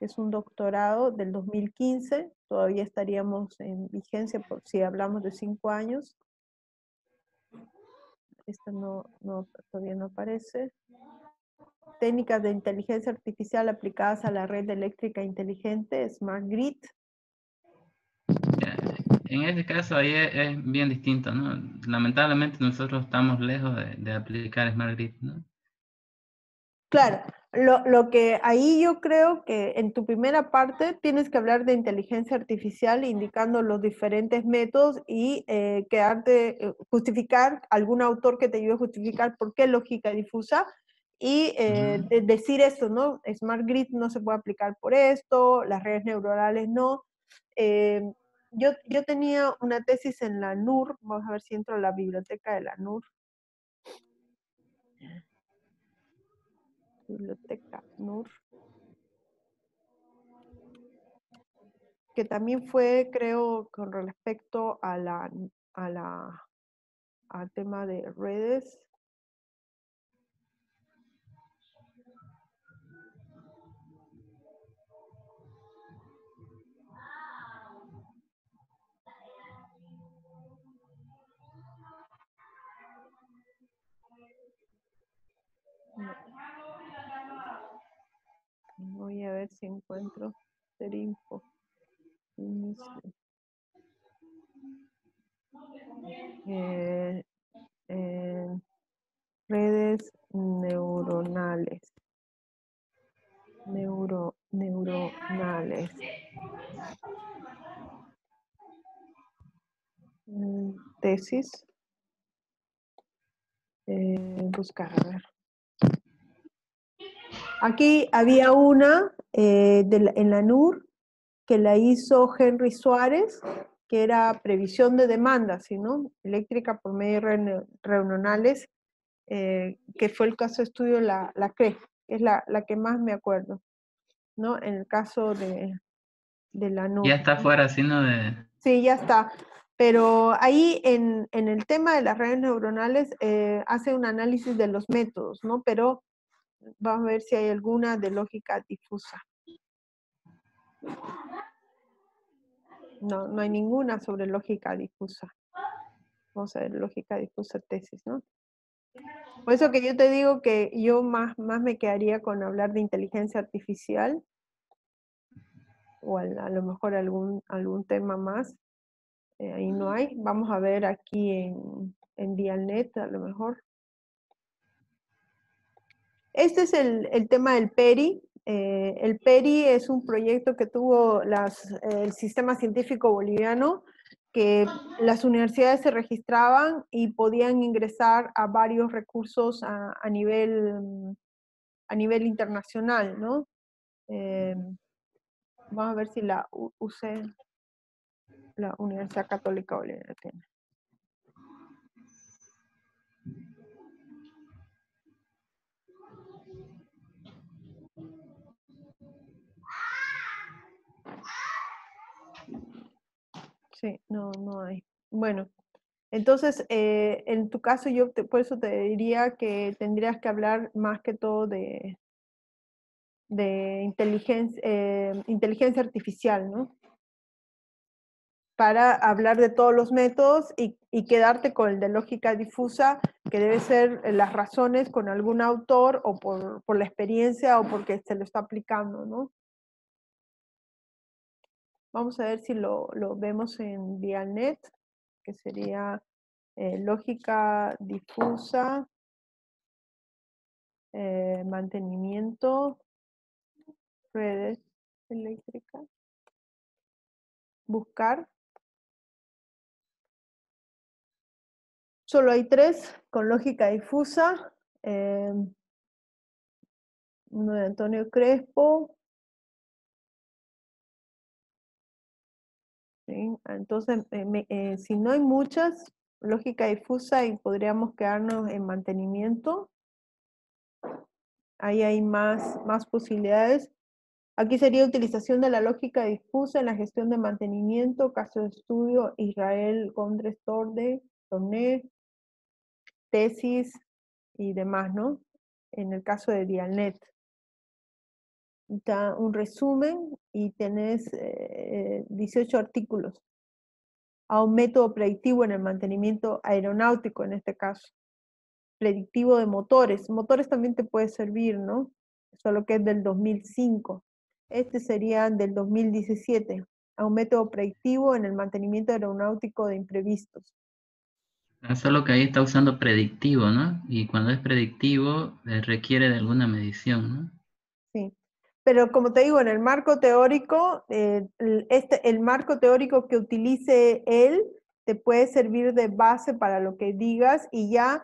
[SPEAKER 1] Es un doctorado del 2015, todavía estaríamos en vigencia por si hablamos de 5 años. Esta todavía no aparece. Técnicas de inteligencia artificial aplicadas a la red eléctrica inteligente, Smart Grid.
[SPEAKER 3] En este caso ahí es bien distinto, ¿no? Lamentablemente nosotros estamos lejos de aplicar Smart Grid, ¿no?
[SPEAKER 1] Claro, lo que ahí yo creo que en tu primera parte tienes que hablar de inteligencia artificial indicando los diferentes métodos y justificar algún autor que te ayude a justificar por qué lógica difusa y decir esto, ¿no? Smart Grid no se puede aplicar por esto, las redes neuronales no. Yo tenía una tesis en la NUR, vamos a ver si entro a la biblioteca de la NUR. Biblioteca NUR, que también fue, creo, con respecto al tema de redes. Voy a ver si encuentro Serinfo. Redes neuronales. Neuronales. Tesis. Buscar, a ver. Aquí había una en la NUR que la hizo Henry Suárez, que era previsión de demandas, ¿no? Eléctrica por medio de neuronales, que fue el caso de estudio la CRE, que es la que más me acuerdo, ¿no? En el caso de la NUR.
[SPEAKER 3] Ya está fuera, sino de...
[SPEAKER 1] Sí, ya está. Pero ahí en el tema de las redes neuronales hace un análisis de los métodos, ¿no? Pero vamos a ver si hay alguna de lógica difusa. No hay ninguna sobre lógica difusa. Vamos a ver, lógica difusa tesis, ¿no? Por eso que yo te digo que yo más me quedaría con hablar de inteligencia artificial o a lo mejor algún tema más. Ahí no hay. Vamos a ver aquí en Dialnet a lo mejor. Este es el tema del PERI. El PERI es un proyecto que tuvo el Sistema Científico Boliviano, que las universidades se registraban y podían ingresar a varios recursos a nivel internacional, ¿no? Vamos a ver si la UC, la Universidad Católica Boliviana tiene. Sí, no hay. Bueno, entonces, en tu caso, por eso te diría que tendrías que hablar más que todo de inteligencia artificial, ¿no? Para hablar de todos los métodos y quedarte con el de lógica difusa, que debe ser las razones con algún autor o por la experiencia o porque se lo está aplicando, ¿no? Vamos a ver si lo vemos en Dialnet, que sería lógica difusa, mantenimiento, redes eléctricas, buscar. Solo hay 3 con lógica difusa, uno de Antonio Crespo. ¿Sí? Entonces, si no hay muchas, lógica difusa y podríamos quedarnos en mantenimiento. Ahí hay más posibilidades. Aquí sería utilización de la lógica difusa en la gestión de mantenimiento, caso de estudio, Israel Gondres Torné, tesis y demás, ¿no? En el caso de Dialnet. Da un resumen y tenés 18 artículos. A un método predictivo en el mantenimiento aeronáutico, en este caso. Predictivo de motores. Motores también te puede servir, ¿no? Solo que es del 2005. Este sería del 2017. A un método predictivo en el mantenimiento aeronáutico de imprevistos.
[SPEAKER 3] Solo que ahí está usando predictivo, ¿no? Y cuando es predictivo, requiere de alguna medición, ¿no?
[SPEAKER 1] Sí. Pero como te digo, en el marco teórico, el marco teórico que utilice él te puede servir de base para lo que digas y ya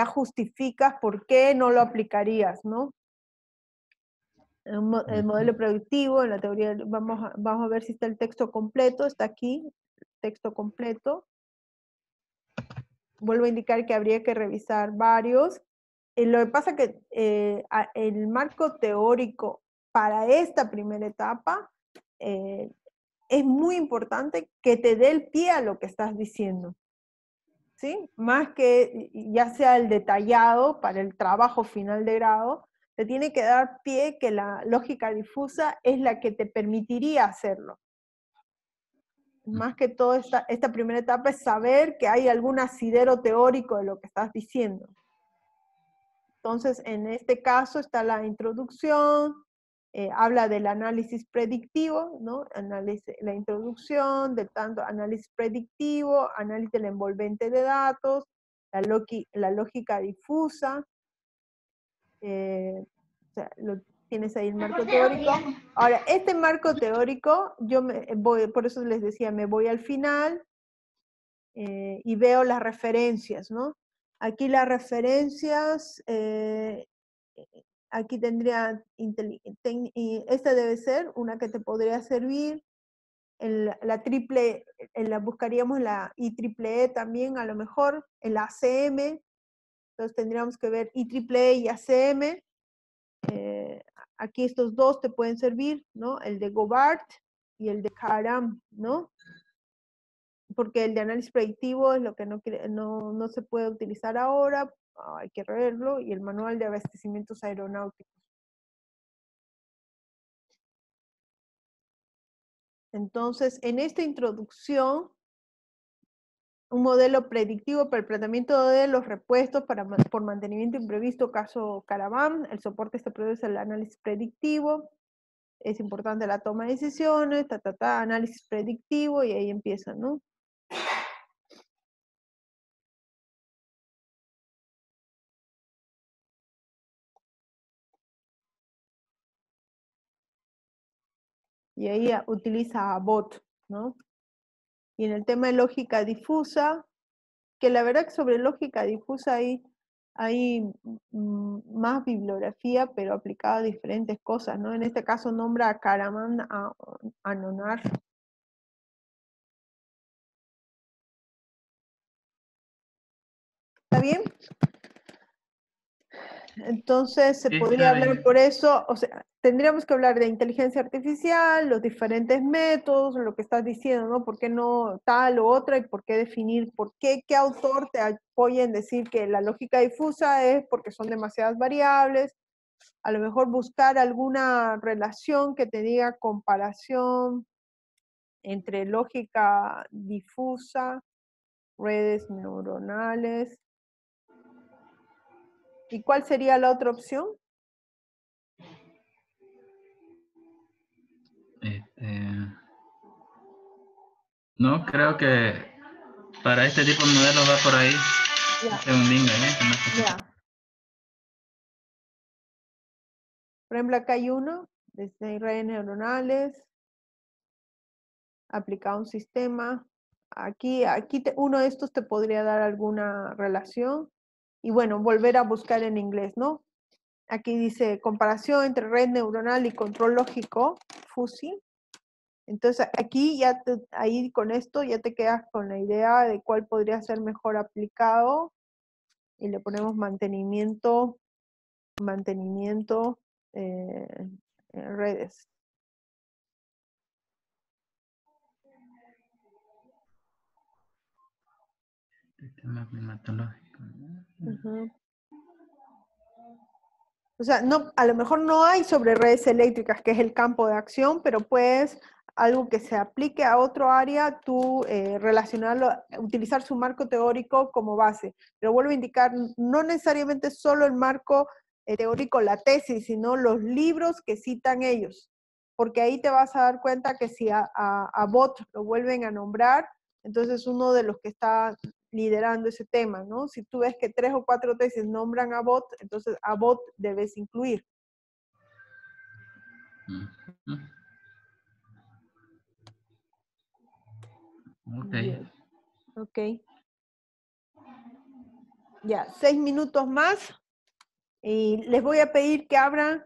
[SPEAKER 1] justificas por qué no lo aplicarías, ¿no? El modelo predictivo, en la teoría, vamos a ver si está el texto completo, está aquí, texto completo. Vuelvo a indicar que habría que revisar varios. Lo que pasa es que el marco teórico para esta primera etapa es muy importante que te dé el pie a lo que estás diciendo, ¿sí? Más que ya sea el detallado para el trabajo final de grado, te tiene que dar pie que la lógica difusa es la que te permitiría hacerlo. Más que todo esta primera etapa es saber que hay algún asidero teórico de lo que estás diciendo. Entonces, en este caso está la introducción, habla del análisis predictivo, ¿no? La introducción, del tanto análisis predictivo, análisis del envolvente de datos, la lógica difusa, o sea, tienes ahí el marco teórico. Ahora, este marco teórico, por eso les decía, me voy al final y veo las referencias, ¿no? Aquí las referencias, aquí tendría, esta debe ser una que te podría servir, buscaríamos la IEEE también, a lo mejor, en la ACM, entonces tendríamos que ver IEEE y ACM, aquí estos dos te pueden servir, ¿no? El de Gobart y el de Karam, ¿no? Porque el de análisis predictivo es lo que no se puede utilizar ahora, hay que reverlo, y el manual de abastecimientos aeronáuticos. Entonces, en esta introducción, un modelo predictivo para el tratamiento de los repuestos por mantenimiento imprevisto, caso Caravan, el soporte este produce el análisis predictivo, es importante la toma de decisiones, análisis predictivo, y ahí empiezan, ¿no? Y ahí utiliza ABOT, ¿no? Y en el tema de lógica difusa, que la verdad que sobre lógica difusa hay más bibliografía, pero aplicada a diferentes cosas, ¿no? En este caso nombra a Karaman Anonar. ¿Está bien? Entonces se podría hablar por eso, o sea, tendríamos que hablar de inteligencia artificial, los diferentes métodos, lo que estás diciendo, ¿no? ¿Por qué no tal o otra? Y por qué definir, qué autor te apoya en decir que la lógica difusa es porque son demasiadas variables. A lo mejor buscar alguna relación que te diga comparación entre lógica difusa, redes neuronales. ¿Y cuál sería la otra opción?
[SPEAKER 3] No, creo que para este tipo de modelos va por ahí.
[SPEAKER 1] Ya.
[SPEAKER 3] Un link ahí.
[SPEAKER 1] Ya. Por ejemplo, acá hay uno, desde redes neuronales, aplicado a un sistema. Aquí uno de estos te podría dar alguna relación. Y bueno, volver a buscar en inglés, ¿no? Aquí dice comparación entre red neuronal y control lógico, FUSI. Entonces aquí ya ahí con esto ya te quedas con la idea de cuál podría ser mejor aplicado. Y le ponemos mantenimiento en redes.
[SPEAKER 3] Sistema climatológico.
[SPEAKER 1] Uh-huh. O sea, no, a lo mejor no hay sobre redes eléctricas, que es el campo de acción, pero puedes algo que se aplique a otro área, tú relacionarlo, utilizar su marco teórico como base. Pero vuelvo a indicar, no necesariamente solo el marco teórico, la tesis, sino los libros que citan ellos. Porque ahí te vas a dar cuenta que si a Bot lo vuelven a nombrar, entonces uno de los que está liderando ese tema, ¿no? Si tú ves que 3 o 4 tesis nombran a Bot, entonces a Bot debes incluir.
[SPEAKER 3] Ok.
[SPEAKER 1] Bien. Ok. Ya, 6 minutos más. Y les voy a pedir que abran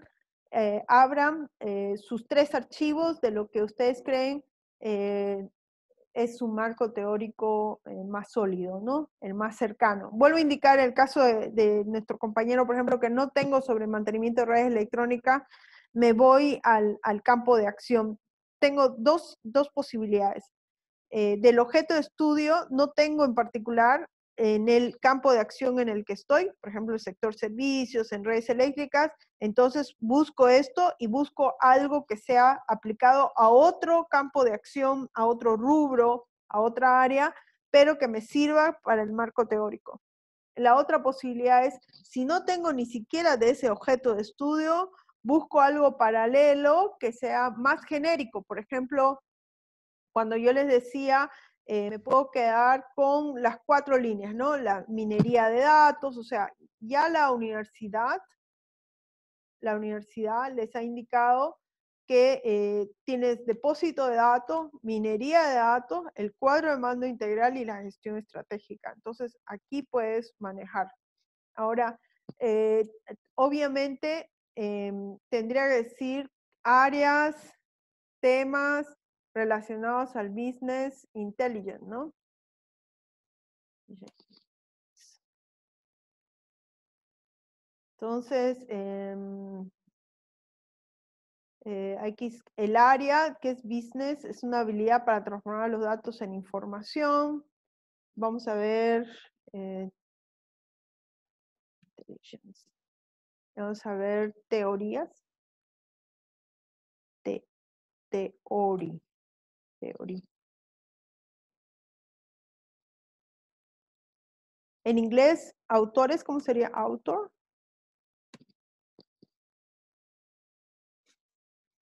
[SPEAKER 1] sus 3 archivos de lo que ustedes creen es su marco teórico más sólido, ¿no? El más cercano. Vuelvo a indicar el caso de nuestro compañero, por ejemplo, que no tengo sobre mantenimiento de redes electrónicas, me voy al campo de acción. Tengo dos posibilidades. Del objeto de estudio no tengo en particular en el campo de acción en el que estoy, por ejemplo, el sector servicios, en redes eléctricas, entonces busco esto y busco algo que sea aplicado a otro campo de acción, a otro rubro, a otra área, pero que me sirva para el marco teórico. La otra posibilidad es, si no tengo ni siquiera de ese objeto de estudio, busco algo paralelo que sea más genérico, por ejemplo, cuando yo les decía, me puedo quedar con las 4 líneas, ¿no? La minería de datos, o sea, ya la universidad les ha indicado que tienes depósito de datos, minería de datos, el cuadro de mando integral y la gestión estratégica. Entonces, aquí puedes manejar. Ahora, obviamente, tendría que decir áreas, temas relacionados al business intelligence, ¿no? Entonces, aquí el área que es business es una habilidad para transformar los datos en información. Vamos a ver intelligence. Vamos a ver teorías. Teoría. En inglés, autores, ¿cómo sería author?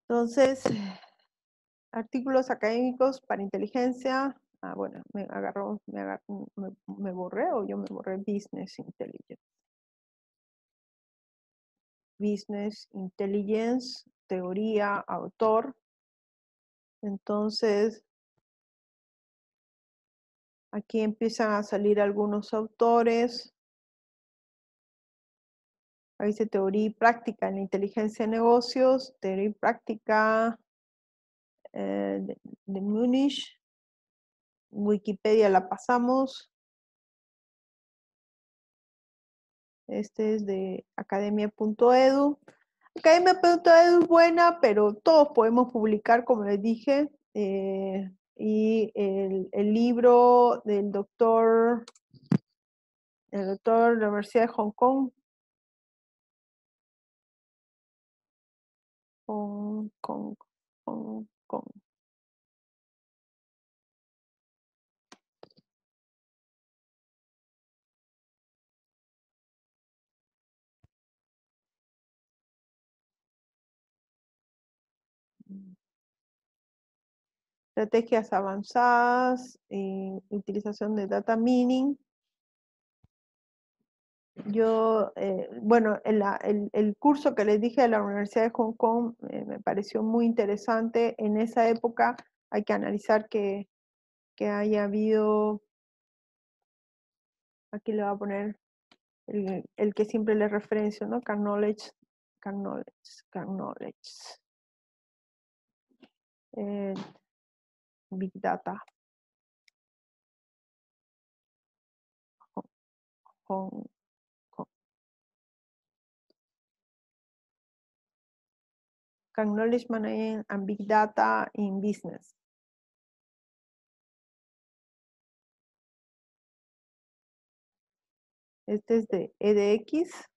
[SPEAKER 1] Entonces, artículos académicos para inteligencia. Ah, bueno, me borré o yo me borré business intelligence. Business intelligence, teoría, autor. Entonces, aquí empiezan a salir algunos autores. Ahí dice teoría y práctica en la inteligencia de negocios, teoría y práctica de Múnich. Wikipedia la pasamos. Este es de academia.edu. Academia.edu es buena, pero todos podemos publicar, como les dije. Y el libro del doctor de la Universidad de Hong Kong, Hong Kong. Estrategias avanzadas, utilización de data mining. Yo, bueno, el curso que les dije de la Universidad de Hong Kong me pareció muy interesante. En esa época hay que analizar que haya habido, aquí le voy a poner el que siempre les referencio, ¿no? Knowledge. Big Data. Hong Kong. Knowledge Management and Big Data in Business. Este es de EDX.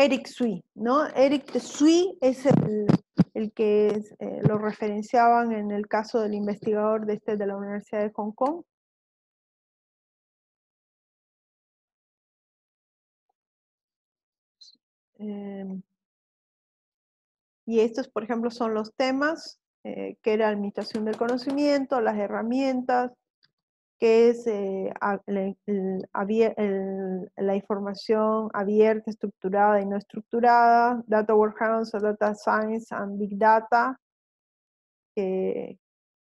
[SPEAKER 1] Eric Sui, ¿no? Eric Sui es el que lo referenciaban en el caso del investigador de la Universidad de Hong Kong. Y estos, por ejemplo, son los temas, que era administración del conocimiento, las herramientas, que es la información abierta, estructurada y no estructurada, Data Warehouse, Data Science and Big Data, que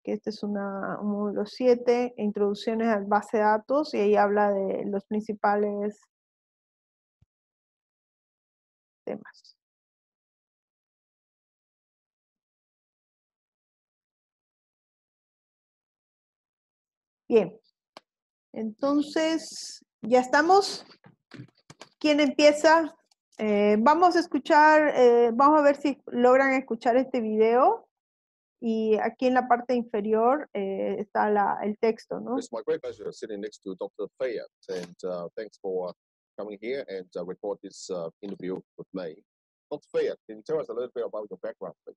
[SPEAKER 1] este es un módulo 7, introducciones a base de datos, y ahí habla de los principales temas. Bien, entonces, ¿ya estamos? ¿Quién empieza? Vamos a escuchar, vamos a ver si logran escuchar este video. Y aquí en la parte inferior está el texto, ¿no?
[SPEAKER 5] It's my great pleasure sitting next to Dr. Fayed, and thanks for coming here and record this interview with me. Dr. Fayed, can you tell us a little bit about your background, please?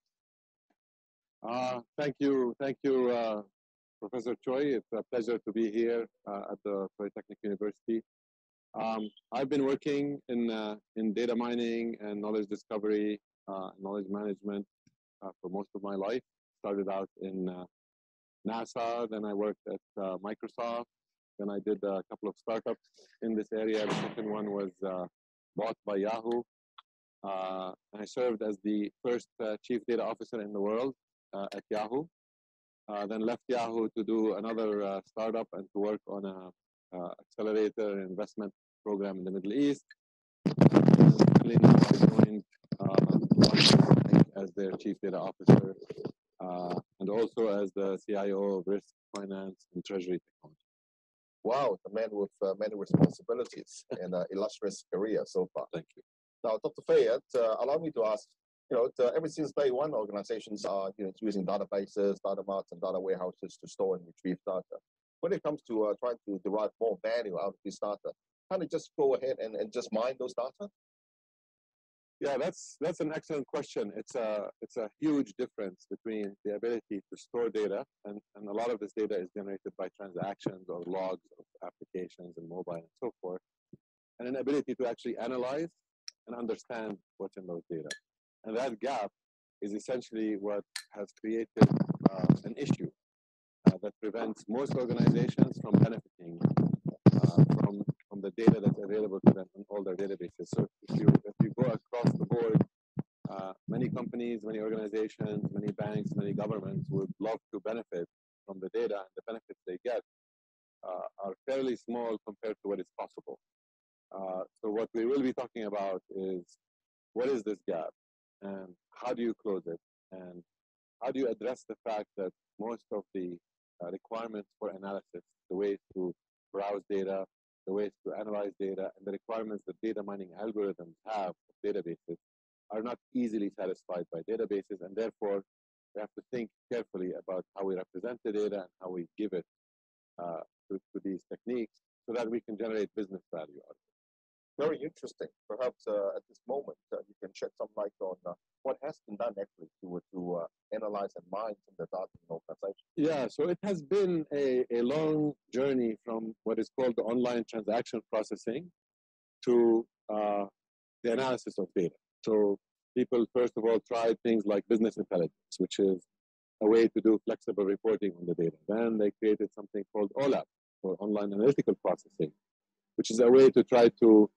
[SPEAKER 6] Thank you, Professor Choi. It's a pleasure to be here at the Polytechnic University. I've been working in data mining and knowledge discovery, knowledge management for most of my life. Started out in NASA, then I worked at Microsoft, then I did a couple of startups in this area. The second one was bought by Yahoo. I served as the first chief data officer in the world at Yahoo. Then left Yahoo to do another startup and to work on a accelerator investment program in the Middle East. And I joined as their chief data officer and also as the CIO of risk, finance, and treasury technology.
[SPEAKER 5] Wow, the man with many responsibilities and illustrious career so far.
[SPEAKER 6] Thank you.
[SPEAKER 5] Now, Dr. Fayed, allow me to ask, ever since day one, organizations are using databases, data marts, and data warehouses to store and retrieve data. When it comes to trying to derive more value out of this data, Can't it just go ahead and just mine those data?
[SPEAKER 6] Yeah, that's an excellent question. It's a huge difference between the ability to store data, and a lot of this data is generated by transactions or logs of applications and mobile and so forth, and an ability to actually analyze and understand what's in those data. And that gap is essentially what has created an issue that prevents most organizations from benefiting from the data that's available to them in all their databases. So if you go across the board, many companies, many organizations, many banks, many governments would love to benefit from the data, and the benefits they get are fairly small compared to what is possible. So what we will be talking about is, what is this gap, and how do you close it, and how do you address the fact that most of the requirements for analysis, the ways to browse data, the ways to analyze data, and the requirements that data mining algorithms have of databases are not easily satisfied by databases, and therefore we have to think carefully about how we represent the data and how we give it to these techniques so that we can generate business value out of it.
[SPEAKER 5] Very interesting. Perhaps at this moment you can shed some light on what has been done actually to analyze and mine some of the data in organizations.
[SPEAKER 6] Yeah, so it has been a long journey from what is called the online transaction processing to the analysis of data. So people, first of all, tried things like business intelligence, which is a way to do flexible reporting on the data. Then they created something called OLAP, or online analytical processing, which is a way to try to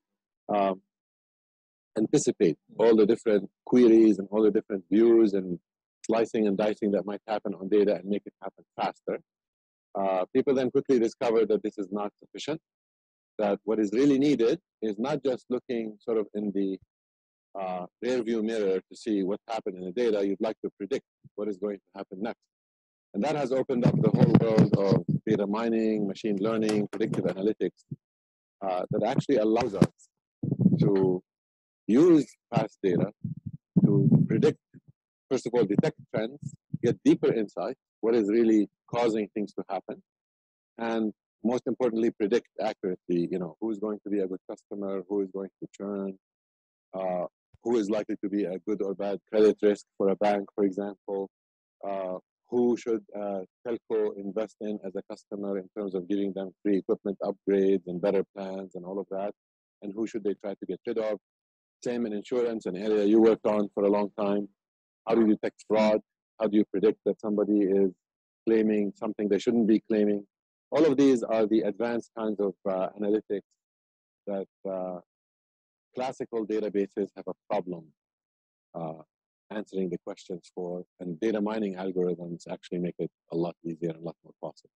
[SPEAKER 6] anticipate all the different queries and all the different views and slicing and dicing that might happen on data and make it happen faster. People then quickly discovered that this is not sufficient, that what is really needed is not just looking sort of in the rear view mirror to see what happened in the data. You'd like to predict what is going to happen next. And that has opened up the whole world of data mining, machine learning, predictive analytics that actually allows us to use past data to predict, first of all, detect trends, get deeper insight, what is really causing things to happen, and most importantly, predict accurately, who is going to be a good customer, who is going to churn, who is likely to be a good or bad credit risk for a bank, for example, who should telco invest in as a customer in terms of giving them free equipment upgrades and better plans and all of that, and who should they try to get rid of. Same in insurance, an area you worked on for a long time. How do you detect fraud? How do you predict that somebody is claiming something they shouldn't be claiming? All of these are the advanced kinds of analytics that classical databases have a problem answering the questions for, and data mining algorithms actually make it a lot easier and a lot more possible.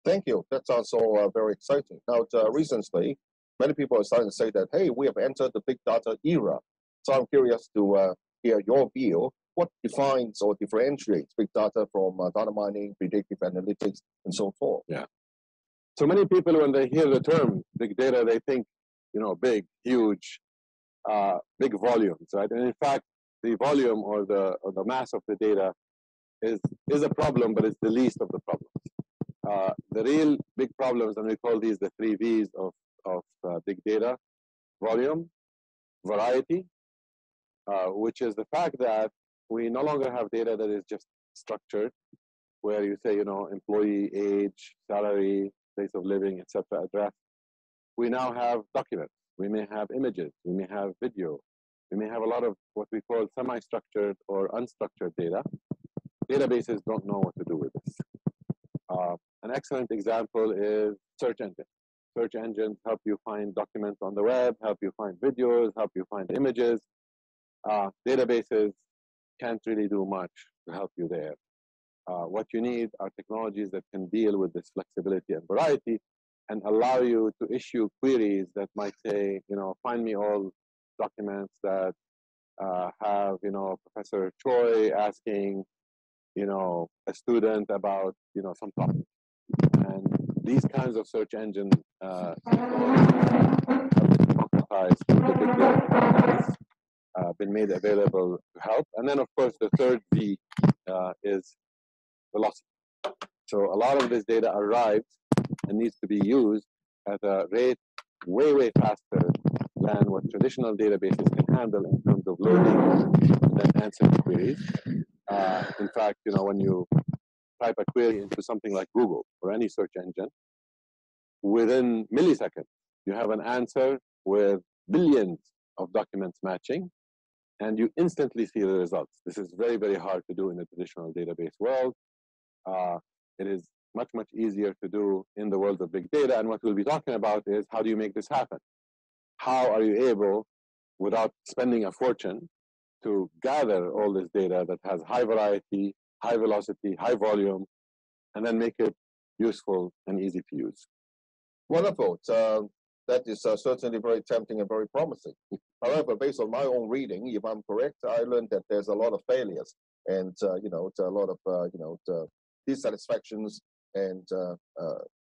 [SPEAKER 5] Thank you. That's also very exciting. Now, recently, many people are starting to say that, hey, we have entered the big data era. So I'm curious to hear your view. What defines or differentiates big data from data mining, predictive analytics, and so forth?
[SPEAKER 6] Yeah. So many people, when they hear the term big data, they think, big, huge, big volumes, right? And in fact, the volume or the mass of the data is a problem, but it's the least of the problems. The real big problems, and we call these the 3 V's of big data: volume, variety, which is the fact that we no longer have data that is just structured, where you say, employee age, salary, place of living, etc., address. We now have documents. We may have images. We may have video. We may have a lot of what we call semi-structured or unstructured data. Databases don't know what to do with this. An excellent example is search engines. Search engines help you find documents on the web, help you find videos, help you find images. Databases can't really do much to help you there. What you need are technologies that can deal with this flexibility and variety and allow you to issue queries that might say, find me all documents that have, Professor Choi asking, a student about, some topic. And these kinds of search engine have been democratized through the big data been made available to help. And then, of course, the third V is velocity. So a lot of this data arrives and needs to be used at a rate way, way faster than what traditional databases can handle in terms of loading and answering queries. In fact, you know, when you type a query into something like Google or any search engine, within milliseconds, you have an answer with billions of documents matching, and you instantly see the results. This is very, very hard to do in the traditional database world. It is much, much easier to do in the world of big data. And what we'll be talking about is, how do you make this happen? How are you able, without spending a fortune, to gather all this data that has high variety, high velocity, high volume, and then make it useful and easy to use?
[SPEAKER 5] Wonderful. That is certainly very tempting and very promising. However, based on my own reading, if I'm correct, I learned that there's a lot of failures and you know, a lot of dissatisfactions and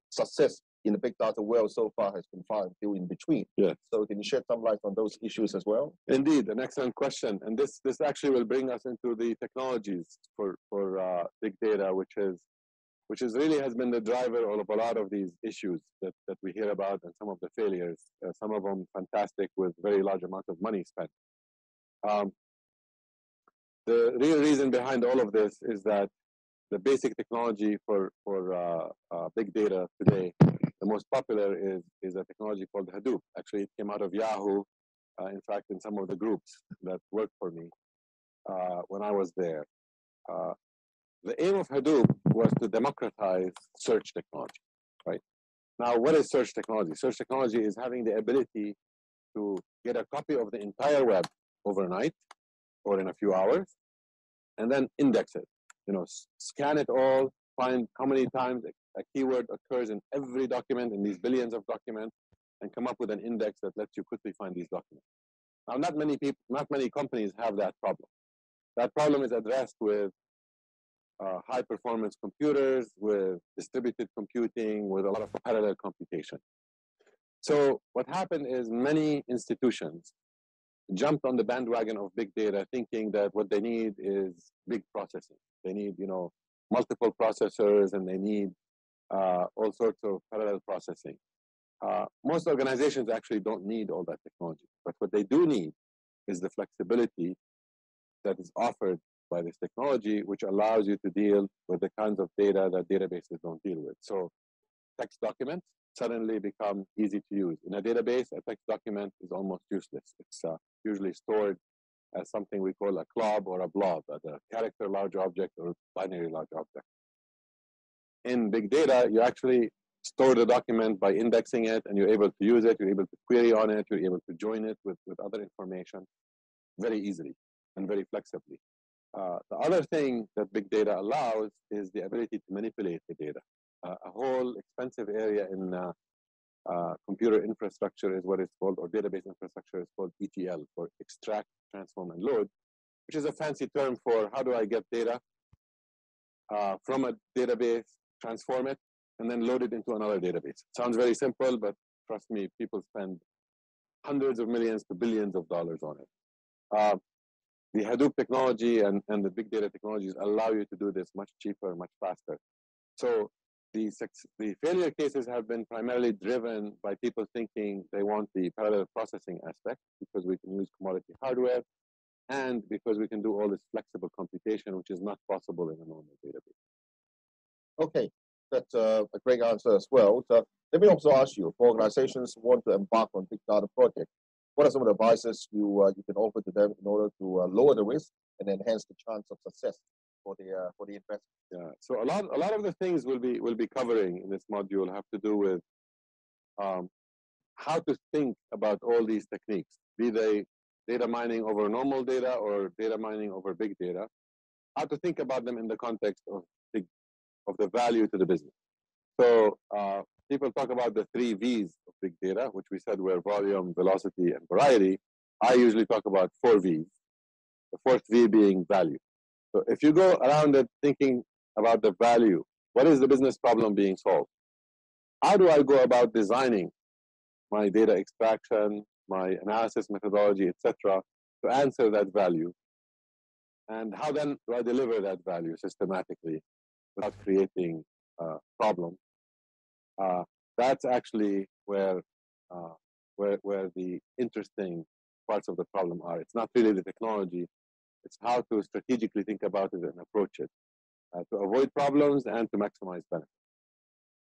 [SPEAKER 5] success in the big data world so far has been far and few in between.
[SPEAKER 6] Yeah.
[SPEAKER 5] So can you shed some light on those issues as well?
[SPEAKER 6] Indeed, an excellent question. And this actually will bring us into the technologies for big data, which really has been the driver of a lot of these issues that we hear about, and some of the failures, some of them fantastic with very large amount of money spent. The real reason behind all of this is that the basic technology for big data today, the most popular is a technology called Hadoop. Actually, it came out of Yahoo, in fact, in some of the groups that worked for me when I was there. The aim of Hadoop was to democratize search technology, right? Now, what is search technology? Search technology is having the ability to get a copy of the entire web overnight or in a few hours, and then index it. You know, scan it all, find how many times a keyword occurs in every document, in these billions of documents, and come up with an index that lets you quickly find these documents. Now, not many companies have that problem. That problem is addressed with high performance computers, with distributed computing, with a lot of parallel computation. So what happened is many institutions jumped on the bandwagon of big data, thinking that what they need is big processing. They need, you know, multiple processors, and they need all sorts of parallel processing. Most organizations actually don't need all that technology, but what they do need is the flexibility that is offered by this technology, which allows you to deal with the kinds of data that databases don't deal with. So text documents suddenly become easy to use. In a database, a text document is almost useless. It's usually stored as something we call a CLOB or a blob, as a character large object or binary large object. In big data, you actually store the document by indexing it, and you're able to use it, you're able to query on it, you're able to join it with other information very easily and very flexibly. The other thing that big data allows is the ability to manipulate the data. A whole expensive area in computer infrastructure is what is called, or database infrastructure is called ETL, for extract, transform, and load, which is a fancy term for how do I get data from a database, transform it, and then load it into another database. Sounds very simple, but trust me, people spend hundreds of millions to billions of dollars on it. The Hadoop technology and the big data technologies allow you to do this much cheaper, much faster. So the failure cases have been primarily driven by people thinking they want the parallel processing aspect, because we can use commodity hardware, and because we can do all this flexible computation, which is not possible in a normal database.
[SPEAKER 5] Okay, that's a great answer as well. So let me also ask you, for organizations who want to embark on big data project, what are some of the advices you can offer to them in order to lower the risk and enhance the chance of success for the investment?
[SPEAKER 6] Yeah. So a lot of the things we'll be covering in this module have to do with how to think about all these techniques, be they data mining over normal data or data mining over big data, how to think about them in the context of the value to the business. So people talk about the 3 V's of big data, which we said were volume, velocity, and variety. I usually talk about 4 V's, the 4th V being value. So if you go around it thinking about the value, what is the business problem being solved? How do I go about designing my data extraction, my analysis methodology, etc., to answer that value? And how then do I deliver that value systematically without creating problems? That's actually where where the interesting parts of the problem are. It's not really the technology, it's how to strategically think about it and approach it to avoid problems and to maximize benefits.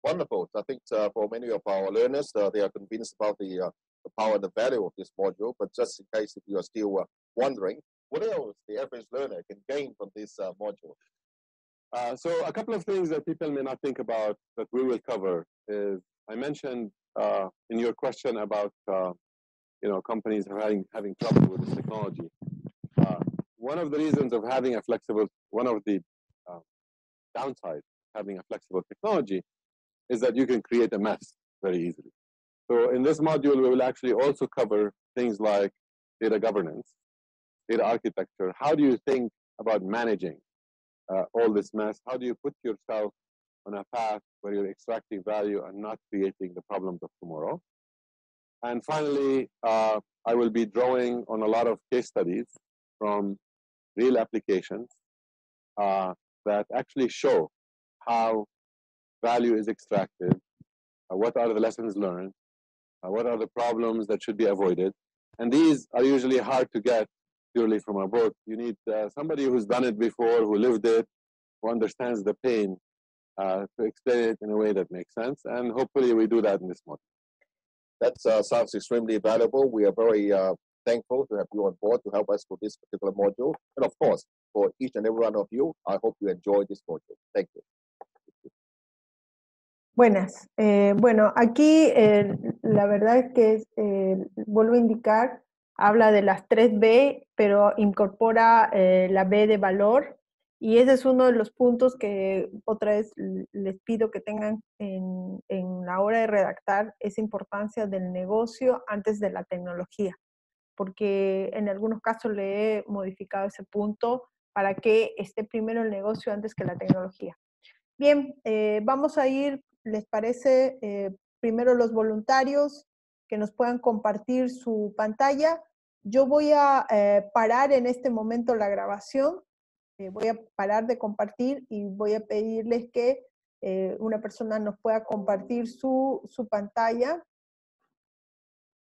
[SPEAKER 5] Wonderful. I think for many of our learners, they are convinced about the power and the value of this module, but just in case if you are still wondering, what else the average learner can gain from this module?
[SPEAKER 6] So a couple of things that people may not think about that we will cover is, I mentioned in your question about companies having trouble with this technology. One of the reasons of having a flexible, one of the downsides of having a flexible technology is that you can create a mess very easily. So in this module, we will actually also cover things like data governance, data architecture. How do you think about managing all this mess? How do you put yourself on a path where you're extracting value and not creating the problems of tomorrow? And finally, I will be drawing on a lot of case studies from real applications that actually show how value is extracted, what are the lessons learned, what are the problems that should be avoided. And these are usually hard to get purely from a book. You need somebody who's done it before, who lived it, who understands the pain to explain it in a way that makes sense. And hopefully we do that in this module.
[SPEAKER 5] That sounds extremely valuable. We are very thankful to have you on board to help us with this particular module. And of course, for each and every one of you, I hope you enjoy this module. Thank you.
[SPEAKER 1] Buenas. Bueno, aquí la verdad es que vuelvo a indicar, habla de las 3B, pero incorpora la B de valor, y ese es uno de los puntos que otra vez les pido que tengan en la hora de redactar, esa importancia del negocio antes de la tecnología, porque en algunos casos le he modificado ese punto para que esté primero el negocio antes que la tecnología. Bien, vamos a ir, ¿les parece? Primero los voluntarios que nos puedan compartir su pantalla. Yo voy a parar en este momento la grabación, voy a parar de compartir y voy a pedirles que una persona nos pueda compartir su pantalla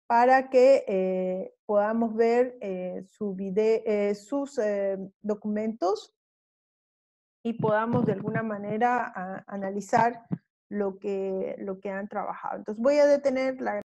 [SPEAKER 1] para que podamos ver sus documentos y podamos de alguna manera analizar lo que han trabajado. Entonces voy a detener la